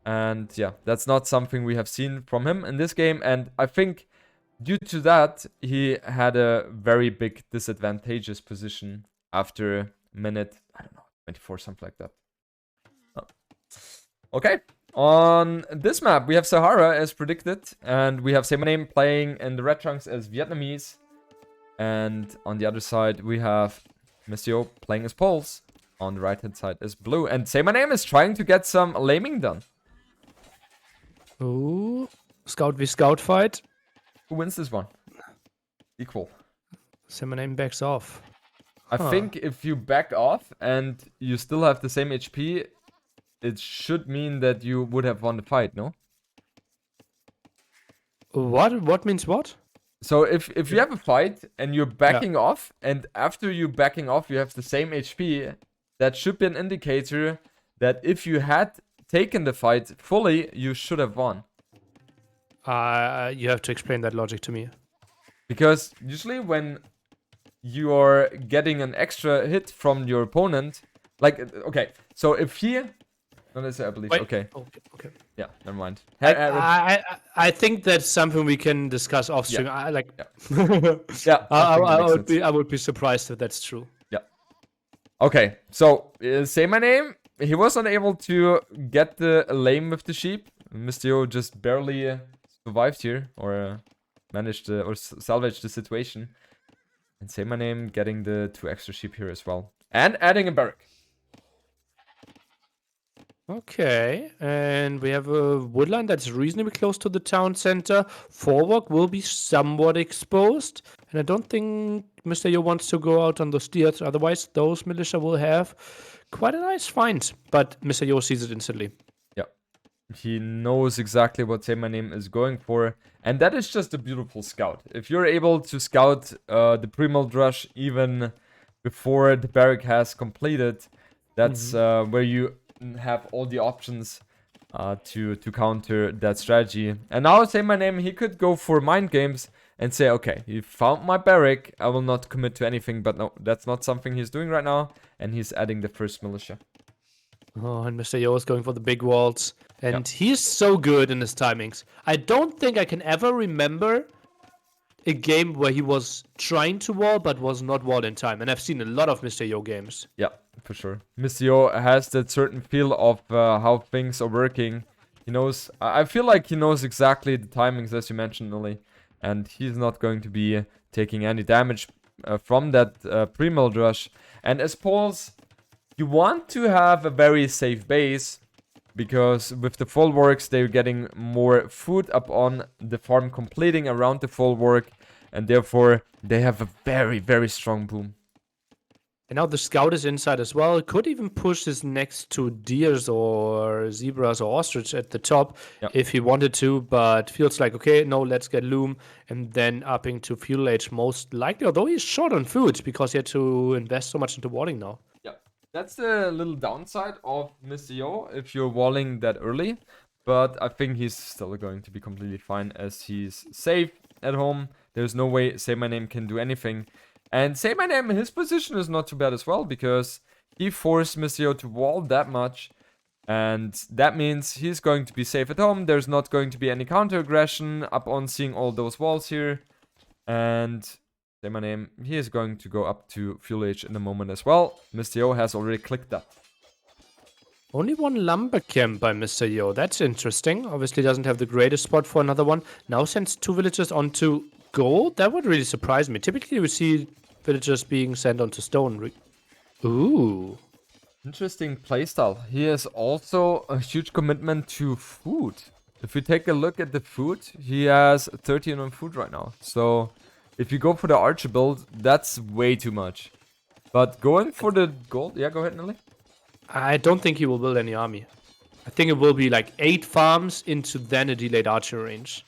And yeah, that's not something we have seen from him in this game. And I think due to that, he had a very big disadvantageous position after minute, I don't know, 24, something like that. Okay. On this map, we have Sahara as predicted, and we have Saymyname playing in the red trunks as Vietnamese. And on the other side, we have Mr. Yo playing as Poles. On the right-hand side as blue. And Saymyname is trying to get some laming done. Ooh, Scout v Scout fight. Who wins this one? Equal. Saymyname backs off. I think if you back off and you still have the same HP, it should mean that you would have won the fight, no? What? What means what? So if you have a fight and you're backing off, and after you backing off you have the same HP, that should be an indicator that if you had taken the fight fully, you should have won. You have to explain that logic to me. Because usually when you are getting an extra hit from your opponent, like, okay, so if he... No, that's I believe. Wait. Okay. Okay. Yeah, never mind. I think that's something we can discuss off stream. Yeah. I would be surprised if that's true. Yeah. Okay. So Saymyname, he was unable to get the lame with the sheep. Mr. Yo just barely survived here, or managed or salvaged the situation. And Saymyname getting the 2 extra sheep here as well, and adding a barrack. Okay, and we have a woodline that's reasonably close to the town center. Forwalk will be somewhat exposed, and I don't think Mr. Yo wants to go out on those deers. Otherwise, those militia will have quite a nice find. But Mr. Yo sees it instantly. Yeah, he knows exactly what Saymyname is going for, and that is just a beautiful scout. If you're able to scout the pre-mill rush even before the barrack has completed, that's where you have all the options to counter that strategy. And now Saymyname, he could go for mind games and say, okay, you found my barrack, I will not commit to anything. But no, that's not something he's doing right now, and he's adding the first militia. Oh, and Mr. Yo is going for the big walls, and he's so good in his timings. I don't think I can ever remember a game where he was trying to wall but was not walled in time, and I've seen a lot of Mr. Yo games. Yeah, for sure. Mr. Yo has that certain feel of how things are working. He knows, I feel like he knows exactly the timings, as you mentioned, Nili, and he's not going to be taking any damage from that pre-mill rush. And as Poles, you want to have a very safe base, because with the folwarks they're getting more food up on the farm completing around the folwark, and therefore they have a very, very strong boom. And now the scout is inside as well. Could even push this next to deers or zebras or ostrich at the top if he wanted to, but feels like, okay, no, let's get loom and then upping to fuel age most likely, although he's short on food because he had to invest so much into walling now. Yeah, that's the little downside of Mr. Yo if you're walling that early, but I think he's still going to be completely fine as he's safe at home. There's no way Saymyname can do anything. And Saymyname, his position is not too bad as well, because he forced Mr. Yo to wall that much, and that means he's going to be safe at home. There's not going to be any counter aggression up on seeing all those walls here. And Saymyname, he is going to go up to fuel age in a moment as well. Mr. Yo has already clicked that. Only one lumber camp by Mr. Yo. That's interesting. Obviously doesn't have the greatest spot for another one. Now sends 2 villagers onto gold. That would really surprise me. Typically we see villagers being sent onto stone. Ooh. Interesting playstyle. He has also a huge commitment to food. If you take a look at the food, he has 13 on food right now. So if you go for the archer build, that's way too much. But going for the gold, yeah, go ahead, Nili. I don't think he will build any army. I think it will be like 8 farms into then a delayed archer range.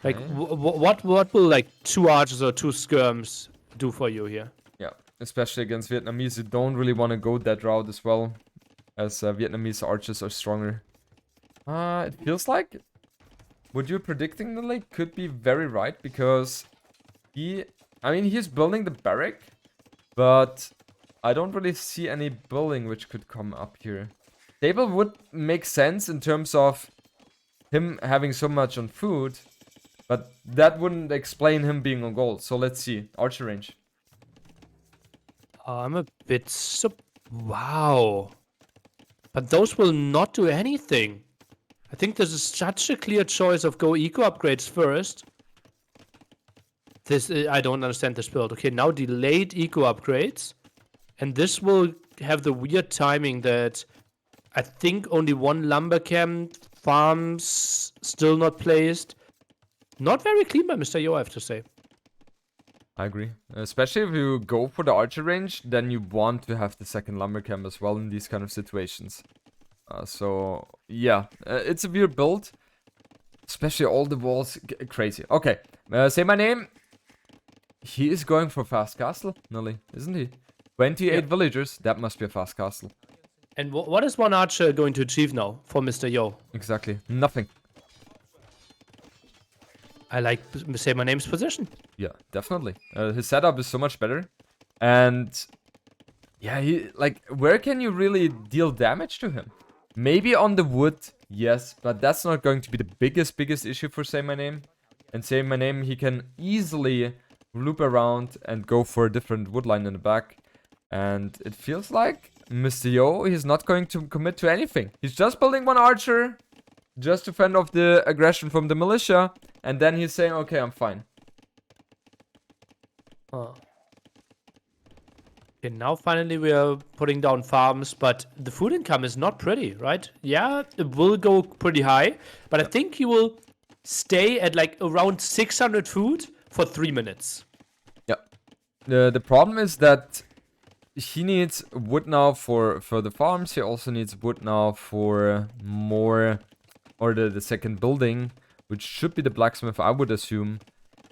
Like, what will like 2 archers or 2 skirms do for you here? Yeah, especially against Vietnamese, you don't really want to go that route as well, as Vietnamese archers are stronger. It feels like what you're predicting, Nili, could be very right, because he's building the barrack, but I don't really see any building which could come up here. Stable would make sense in terms of him having so much on food, but that wouldn't explain him being on gold. So let's see. Archer range. I'm a bit wow. But those will not do anything. I think this is such a clear choice of go eco upgrades first. I don't understand this build. Okay, now delayed eco upgrades. And this will have the weird timing that I think only 1 lumber camp, farms still not placed. Not very clean by Mr. Yo, I have to say. I agree. Especially if you go for the archer range, then you want to have the second lumber camp as well in these kind of situations. So, yeah, it's a weird build. Especially all the walls, crazy. Okay, Saymyname. He is going for fast castle, Nili, isn't he? 28 villagers, that must be a fast castle. And what is 1 archer going to achieve now for Mr. Yo? Exactly, nothing. I like Saymayname's position. Yeah, definitely. His setup is so much better. And yeah, where can you really deal damage to him? Maybe on the wood, yes, but that's not going to be the biggest issue for Saymyname. And Saymyname, he can easily loop around and go for a different wood line in the back. And it feels like Mr. Yo, he's not going to commit to anything. He's just building 1 archer, just to fend off the aggression from the militia. And then he's saying, okay, I'm fine. Okay, now finally we are putting down farms, but the food income is not pretty, right? Yeah, it will go pretty high, but I think he will stay at like around 600 food for 3 minutes. Yeah. The problem is that he needs wood now for the farms. He also needs wood now for more, or the second building, which should be the blacksmith, I would assume.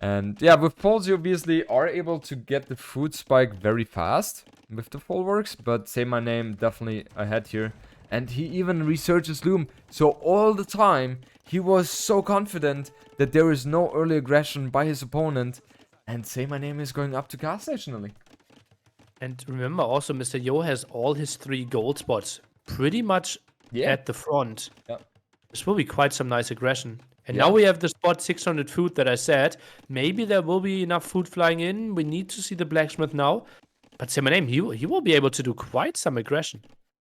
And yeah, with poles you obviously are able to get the food spike very fast with the folwarks, but Saymyname definitely ahead here. And he even researches loom, so all the time he was so confident that there is no early aggression by his opponent, and Saymyname is going up to cast stationally. And remember also, Mr. Yo has all his 3 gold spots pretty much at the front. Yeah. This will be quite some nice aggression. And now we have the spot 600 food that I said. Maybe there will be enough food flying in. We need to see the blacksmith now. But Saymyname, he will be able to do quite some aggression.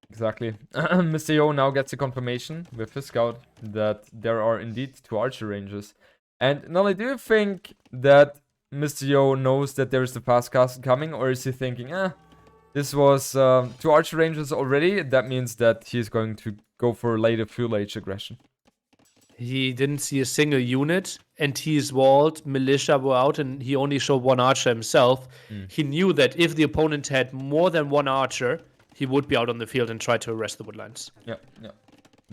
Exactly. Mr. Yo now gets a confirmation with his scout that there are indeed 2 archer ranges. And Nili, do you think that Mr. Yo knows that there is the fast castle coming, or is he thinking, This was 2 archer ranges already. That means that he's going to go for later full age aggression. He didn't see a single unit, and he's walled, militia were out, and he only showed one archer himself. He knew that if the opponent had more than one archer, he would be out on the field and try to arrest the woodlines. Yeah, yeah.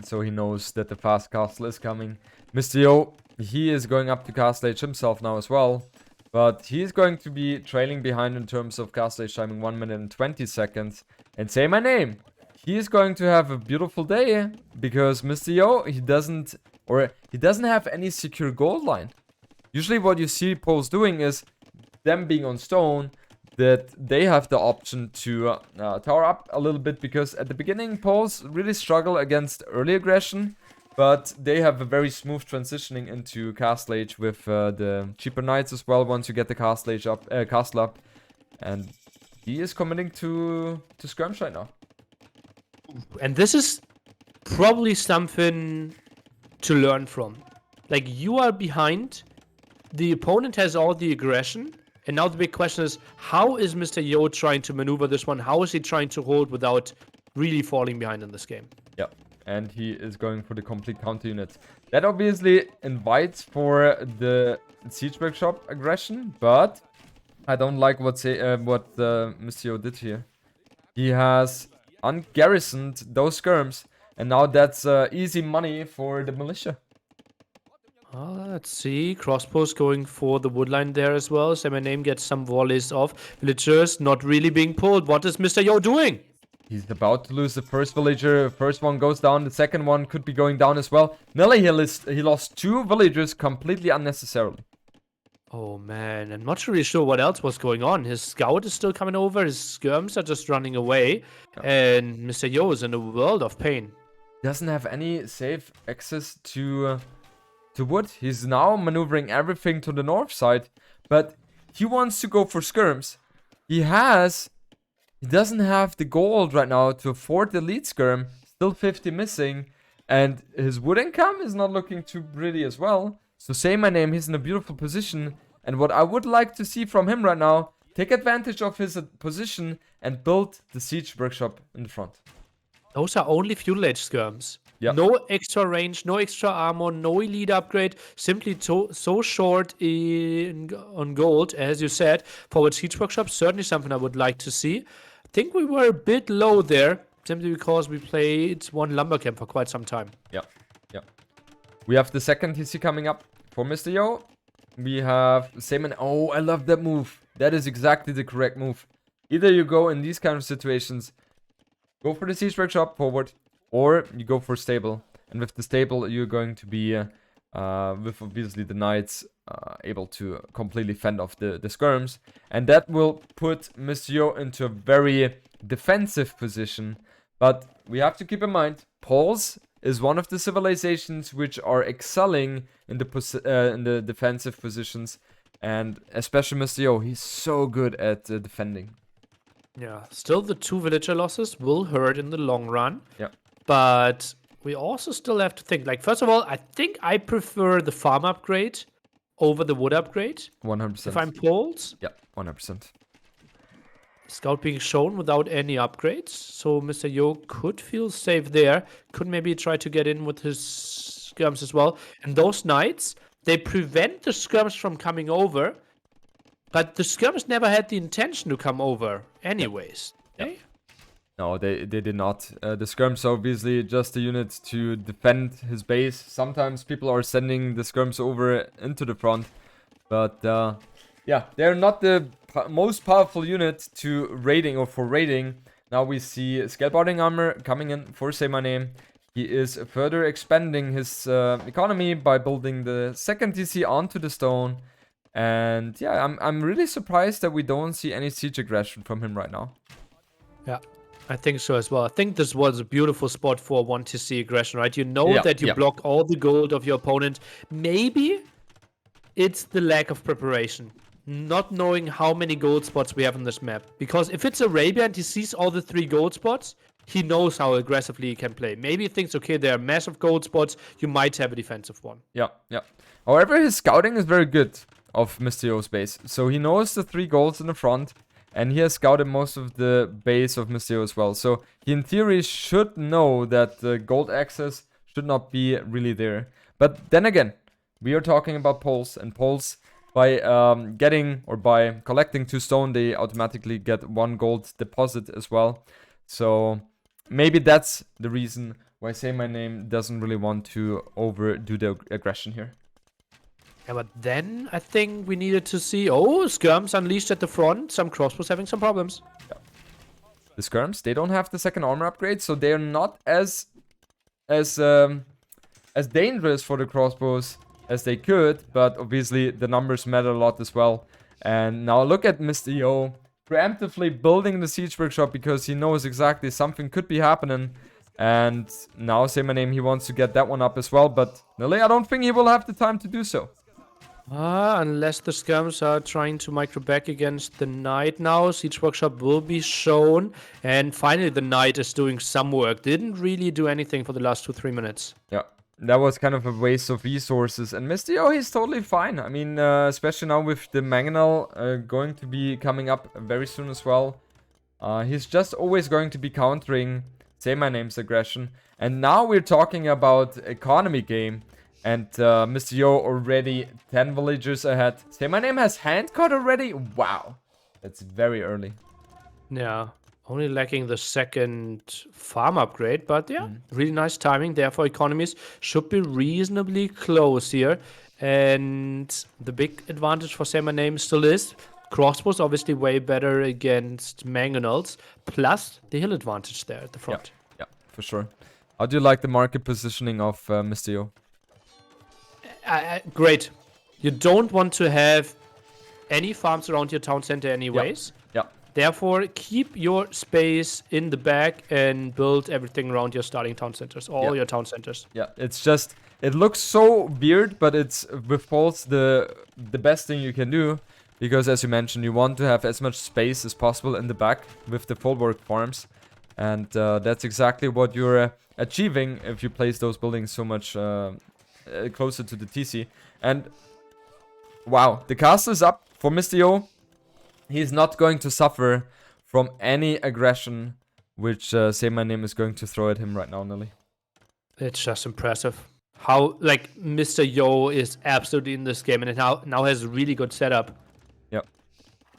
So he knows that the fast castle is coming. Mr. Yo, he is going up to castle age himself now as well. But he's going to be trailing behind in terms of castle age timing 1 minute and 20 seconds. And say my name. He is going to have a beautiful day because Mr. Yo, he doesn't have any secure gold line. Usually what you see Poles doing is them being on stone, that they have the option to tower up a little bit, because at the beginning Poles really struggle against early aggression, but they have a very smooth transitioning into castle age with the cheaper knights as well once you get the castle up, and he is committing to skirmish right now. And this is probably something to learn from. Like, you are behind, the opponent has all the aggression, and now the big question is, how is Mr. Yo trying to maneuver this one? How is he trying to hold without really falling behind in this game? Yeah, and he is going for the complete counter unit. That obviously invites for the siege workshop aggression, but I don't like what Mr. Yo did here. He has ungarrisoned those skirms, and now that's easy money for the militia. Let's see. Crossbows going for the woodline there as well. Saymyname gets some volleys off. Villagers not really being pulled. What is Mr. Yo doing? He's about to lose the first villager. First one goes down. The second one could be going down as well. Nili, he lost 2 villagers completely unnecessarily. Oh man, I'm not really sure what else was going on. His scout is still coming over. His skirms are just running away. And Mr. Yo is in a world of pain. Doesn't have any safe access to wood. He's now maneuvering everything to the north side, but he wants to go for skirms. He doesn't have the gold right now to afford the lead skirm. Still 50 missing, and his wood income is not looking too pretty as well. So say my name, he's in a beautiful position, and what I would like to see from him right now, take advantage of his position and build the siege workshop in the front. Those are only fuel age skirms. Yep. No extra range, no extra armor, no elite upgrade. Simply so short on gold, as you said. Forward siege workshop, certainly something I would like to see. I think we were a bit low there, simply because we played one lumber camp for quite some time. Yeah, yeah. We have the second TC coming up for Mr. Yo. We have Saymyname. Oh, I love that move. That is exactly the correct move. Either you go in these kind of situations, go for the siege workshop forward, or you go for stable. And with the stable, you're going to be, with obviously the knights, able to completely fend off the skirms. And that will put Mr. Yo into a very defensive position. But we have to keep in mind, Poles is one of the civilizations which are excelling in the defensive positions. And especially Mr. Yo, he's so good at defending. Yeah, still the 2 villager losses will hurt in the long run. Yeah. But we also still have to think, like, first of all, I think I prefer the farm upgrade over the wood upgrade. 100%. If I'm Poles. Yeah, 100%. Scout being shown without any upgrades. So Mr. Yo could feel safe there. Could maybe try to get in with his skirms as well. And those knights, they prevent the skirms from coming over. But the skirms never had the intention to come over anyways. Yeah. Eh? No, they did not. The skirms are obviously just a unit to defend his base. Sometimes people are sending the skirms over into the front. But yeah, they're not the most powerful unit to raiding or for raiding. Now we see scaleboarding armor coming in for Say My Name. He is further expanding his economy by building the second TC onto the stone. And yeah, I'm really surprised that we don't see any siege aggression from him right now. Yeah, I think so as well. I think this was a beautiful spot for 1TC aggression, right? You know that you block all the gold of your opponent. Maybe it's the lack of preparation. Not knowing how many gold spots we have on this map. Because if it's Arabia and he sees all the 3 gold spots, he knows how aggressively he can play. Maybe he thinks, okay, there are massive gold spots, you might have a defensive one. Yeah, yeah. However, his scouting is very good of Mr. Yo's base. So he knows the 3 golds in the front. and he has scouted most of the base of Mr. Yo as well. So he in theory should know that the gold access should not be really there. But then again, we are talking about poles, and poles by getting or by collecting 2 stone, they automatically get 1 gold deposit as well. So maybe that's the reason why Saymyname doesn't really want to overdo the aggression here. Yeah, but then I think we needed to see, oh, skirms unleashed at the front. Some crossbows having some problems. Yeah. The skirms, they don't have the second armor upgrade, so they're not as dangerous for the crossbows as they could, but obviously the numbers matter a lot as well. And now look at Mr. Yo preemptively building the siege workshop because he knows exactly something could be happening. And now Saymyname, he wants to get that one up as well, but Nili, I don't think he will have the time to do so. Unless the skirms are trying to micro back against the knight now. Siege workshop will be shown. And finally the knight is doing some work. Didn't really do anything for the last 2-3 minutes. Yeah, that was kind of a waste of resources. And Mr. Yo, he's totally fine. I mean, especially now with the Mangonel going to be coming up very soon as well. He's just always going to be countering Saymyname's aggression. And now we're talking about economy game. And Mr. Yo already 10 villagers ahead. Saymyname has hand cut already? Wow. That's very early. Yeah. Only lacking the second farm upgrade. But yeah, really nice timing. Therefore, economies should be reasonably close here. And the big advantage for Saymyname still is crossbows obviously way better against Mangonels. Plus the hill advantage there at the front. Yeah, for sure. How do you like the market positioning of Mr. Yo? Great. You don't want to have any farms around your town center anyways. Yeah. Therefore, keep your space in the back and build everything around your starting town centers, all your town centers. Yeah, it's just, it looks so weird, but it's with poles the best thing you can do. Because as you mentioned, you want to have as much space as possible in the back with the full-work farms. And that's exactly what you're achieving if you place those buildings so much closer to the TC. And wow, the castle is up for Mr. Yo. He's not going to suffer from any aggression which Saymyname is going to throw at him right now, Nili. It's just impressive how like Mr. Yo is absolutely in this game and it now has a really good setup. Yep.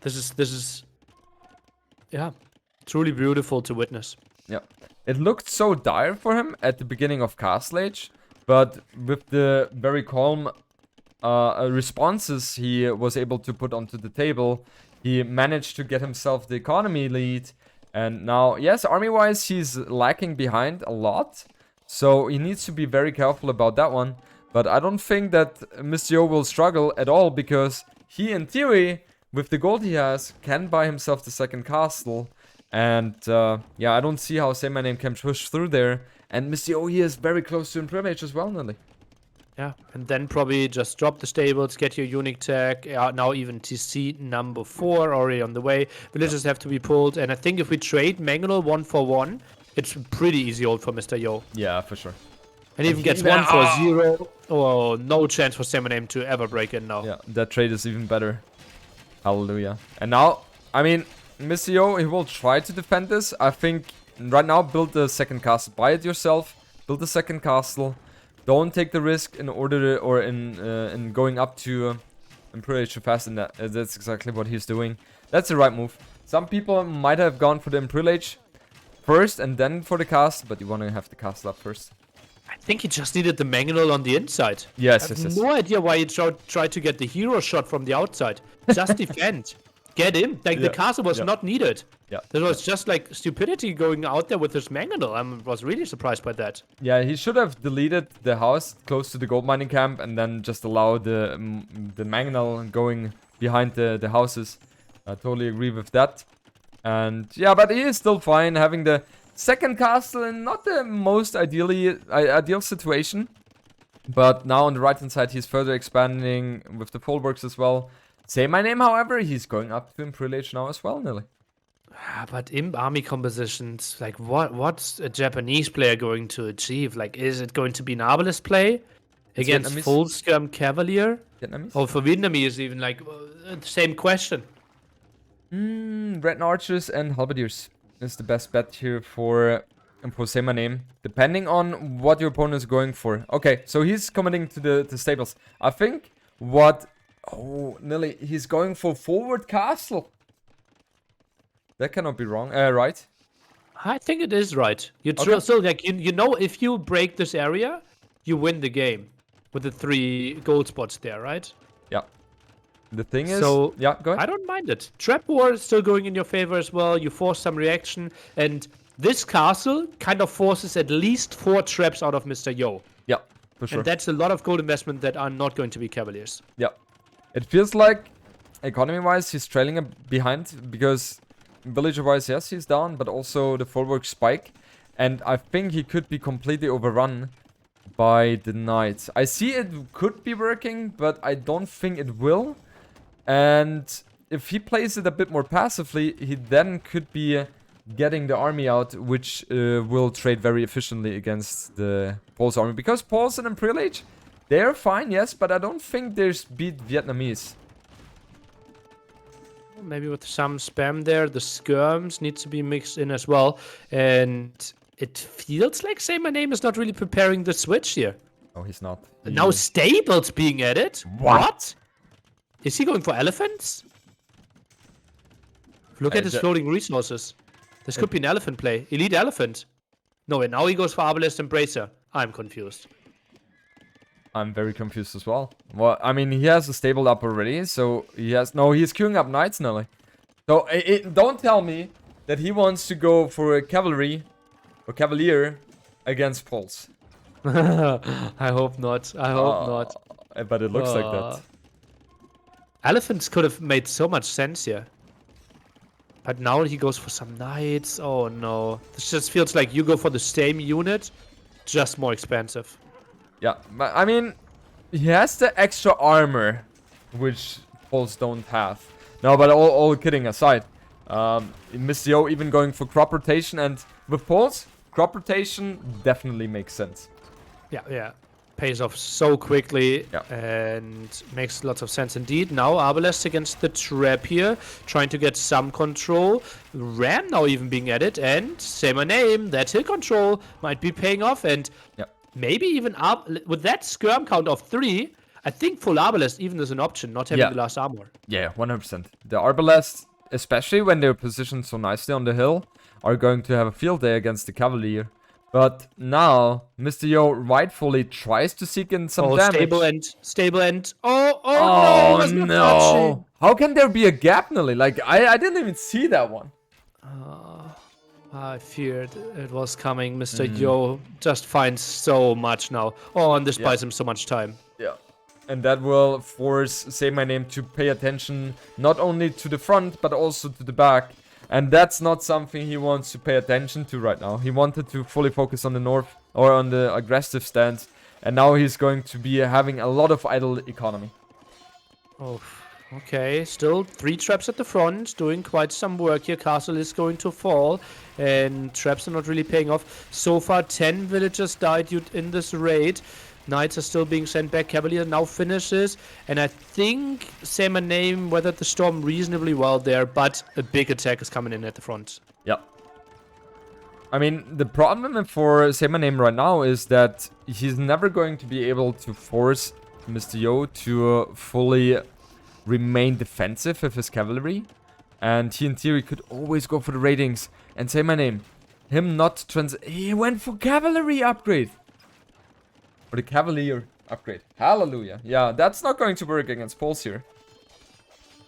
This is yeah, truly beautiful to witness. Yeah. It looked so dire for him at the beginning of Castle Age, but with the very calm responses he was able to put onto the table, he managed to get himself the economy lead. And now, yes, army-wise, he's lacking behind a lot. So he needs to be very careful about that one. But I don't think that Mr. Yo will struggle at all because he, in theory, with the gold he has, can buy himself the second castle. And yeah, I don't see how Saymyname can push through there. And Mr. Yo, he is very close to Improvage as well, Nili. Yeah, and then probably just drop the stables, get your unique tag. Now even TC number 4 already on the way. Villages have to be pulled. And I think if we trade Mangonel 1-for-1, it's pretty easy hold for Mr. Yo. Yeah, for sure. And even gets 1-for-0. Oh, no chance for Saymyname to ever break in now. Yeah, that trade is even better. Hallelujah. And now, I mean, Mr. Yo, he will try to defend this. I think right now, build the second castle. Buy it yourself. Build the second castle. Don't take the risk in order to, or in going up to Imperial too fast. And that's exactly what he's doing. That's the right move. Some people might have gone for the Imperial first and then for the castle, but you want to have the castle up first. I think he just needed the Mangonel on the inside. Yes, I have no idea why he tried to get the hero shot from the outside. Just defend. Get him. Like, the castle was not needed. Yeah. There was just, like, stupidity going out there with his Mangonel. I was really surprised by that. Yeah, he should have deleted the house close to the gold mining camp and then just allow the Mangonel going behind the houses. I totally agree with that. And yeah, but he is still fine having the second castle in not the most ideal situation. But now on the right hand side, he's further expanding with the full-works as well. Saymyname, however, he's going up to Imperial Age now as well, Nili. But in army compositions, like, what's a Japanese player going to achieve? Like, is it going to be an Arbalest play against full scum Cavalier? Vietnamese? Or for Vietnamese, even, like, same question. Red Archers and Halberdiers is the best bet here for Saymyname, depending on what your opponent is going for. Okay, so he's committing to the stables. I think what... Oh, Nili, he's going for forward castle. That cannot be wrong. Right? I think it is right. You Okay. still like you know if you break this area, you win the game with the 3 gold spots there, right? Yeah. The thing is... So Yeah, go ahead. I don't mind it. Trap War is still going in your favor as well. You force some reaction, and this castle kind of forces at least 4 traps out of Mr. Yo. Yeah, for sure. And that's a lot of gold investment that are not going to be Cavaliers. Yeah. It feels like, economy-wise, he's trailing behind, because villager-wise, yes, he's down, but also the full-work spike. And I think he could be completely overrun by the knights. I see it could be working, but I don't think it will. And if he plays it a bit more passively, he then could be getting the army out, which will trade very efficiently against the Poles army. Because Poles and Imperial Age, they're fine, yes, but I don't think they're beat Vietnamese. Maybe with some spam there, the skirms needs to be mixed in as well. And it feels like Saymyname is not really preparing the switch here. Oh, he's not. Now stables being added? What? Is he going for elephants? Look at his floating resources. This could be an elephant play. Elite elephant. No, and now he goes for Arbalest and Bracer. I'm confused. I'm very confused as well. Well, I mean, he has a stable up already, so he has... No, he's queuing up knights, Nelly. So, don't tell me that he wants to go for a cavalry or cavalier against Poles. I hope not. I hope not. But it looks like that. Elephants could have made so much sense here. But now he goes for some knights. Oh no. This just feels like you go for the same unit, just more expensive. Yeah, but I mean, he has the extra armor, which Poles don't have. No, but all kidding aside, Mr. Yo even going for crop rotation, and with Poles, crop rotation definitely makes sense. Yeah. Pays off so quickly and makes lots of sense indeed. Now Arbalest against the trap here, trying to get some control. Ram now even being added, and Saymyname, that hill control might be paying off, and maybe even with that skirm count of 3, I think full Arbalest even is an option, not having the last armor. Yeah, 100%. The Arbalest, especially when they're positioned so nicely on the hill, are going to have a field day against the Cavalier. But now, Mr. Yo rightfully tries to seek in some damage. Stable end. Oh no! How can there be a gap, Nili? Like, I didn't even see that one. I feared it was coming. Mr. Yo just finds so much now. Oh, and this buys him so much time. Yeah. And that will force Saymyname to pay attention not only to the front, but also to the back. And that's not something he wants to pay attention to right now. He wanted to fully focus on the north, or on the aggressive stance. And now he's going to be having a lot of idle economy. Oh, okay. Still 3 traps at the front, doing quite some work here. Castle is going to fall, and traps are not really paying off. So far, 10 villagers died in this raid. Knights are still being sent back. Cavalier now finishes, and I think Saymyname weathered the storm reasonably well there, but a big attack is coming in at the front. Yeah. I mean, the problem for Saymyname right now is that he's never going to be able to force Mr. Yo to fully remain defensive with his cavalry. And he, in theory, could always go for the ratings. And Saymyname, him not he went for cavalry upgrade. Or the cavalier upgrade. Hallelujah. Yeah, that's not going to work against Poles here.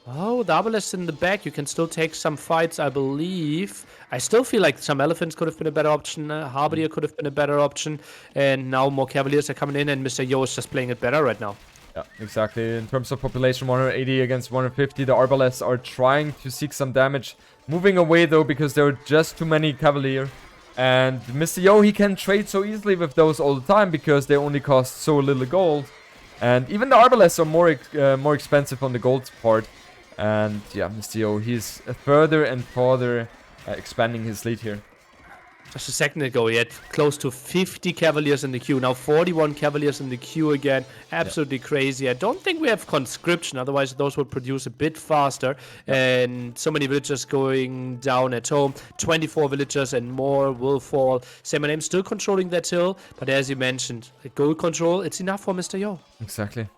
Oh, the Arbalest in the back. You can still take some fights, I believe. I still feel like some elephants could have been a better option. Halberdier could have been a better option. And now more cavaliers are coming in, and Mr. Yo is just playing it better right now. Yeah, exactly. In terms of population, 180 against 150. The Arbalests are trying to seek some damage. Moving away, though, because there are just too many cavalier. And Mr. Yo, he can trade so easily with those all the time because they only cost so little gold. And even the Arbalests are more expensive on the gold part. And yeah, Mr. Yo, he's further and further expanding his lead here. Just a second ago, he had close to 50 Cavaliers in the queue. Now 41 Cavaliers in the queue again. Absolutely crazy. I don't think we have conscription. Otherwise, those would produce a bit faster. And so many villagers going down at home. 24 villagers and more will fall. Saymyname still controlling that hill. But as you mentioned, goal control, it's enough for Mr. Yo. Exactly.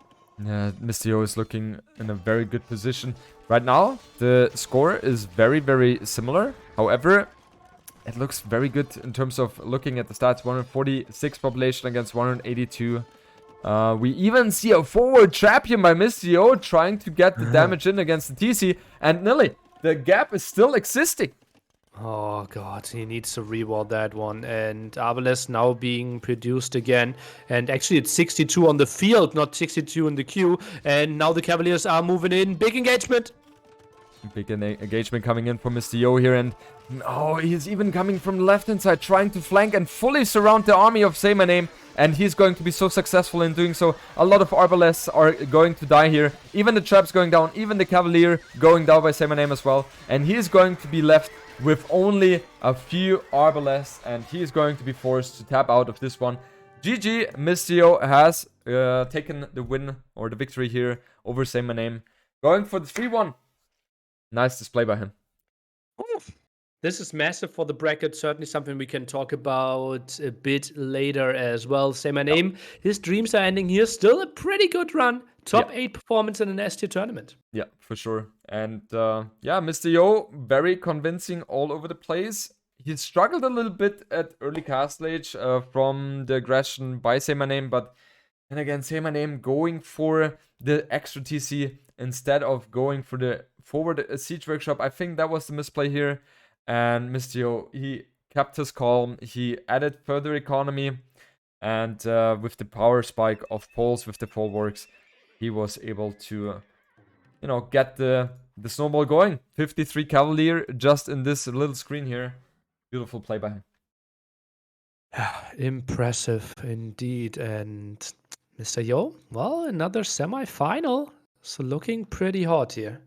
Yeah, Mr. Yo is looking in a very good position. Right now, the score is very, very similar. However, it looks very good in terms of looking at the stats. 146 population against 182. We even see a forward trap here by Mr. Yo trying to get the damage in against the TC. And Nili, the gap is still existing. Oh god, he needs to reward that one. And Arbalest now being produced again. And actually it's 62 on the field, not 62 in the queue. And now the Cavaliers are moving in. Big engagement. Big engagement coming in for Mr. Yo here, and he's even coming from the left-hand side, trying to flank and fully surround the army of Saymyname, and he's going to be so successful in doing so. A lot of Arbalests are going to die here. Even the traps going down, even the Cavalier going down by Saymyname as well, and he's going to be left with only a few Arbalests, and he's going to be forced to tap out of this one. GG, Mr. Yo has taken the win, or the victory here, over Saymyname, going for the 3-1. Nice display by him. This is massive for the bracket. Certainly something we can talk about a bit later as well. Saymyname, his dreams are ending here. Still a pretty good run. Top 8 performance in an S-tier tournament. Yeah, for sure. And yeah, Mr. Yo, very convincing all over the place. He struggled a little bit at early cast stage from the aggression by Saymyname, but then again, Saymyname going for the extra TC instead of going for the forward siege workshop. I think that was the misplay here. And Mr. Yo, he kept his calm. He added further economy. And with the power spike of poles with the bulwarks, he was able to, get the snowball going. 53 Cavalier just in this little screen here. Beautiful play by him. Impressive indeed. And Mr. Yo, well, another semi-final. So looking pretty hot here.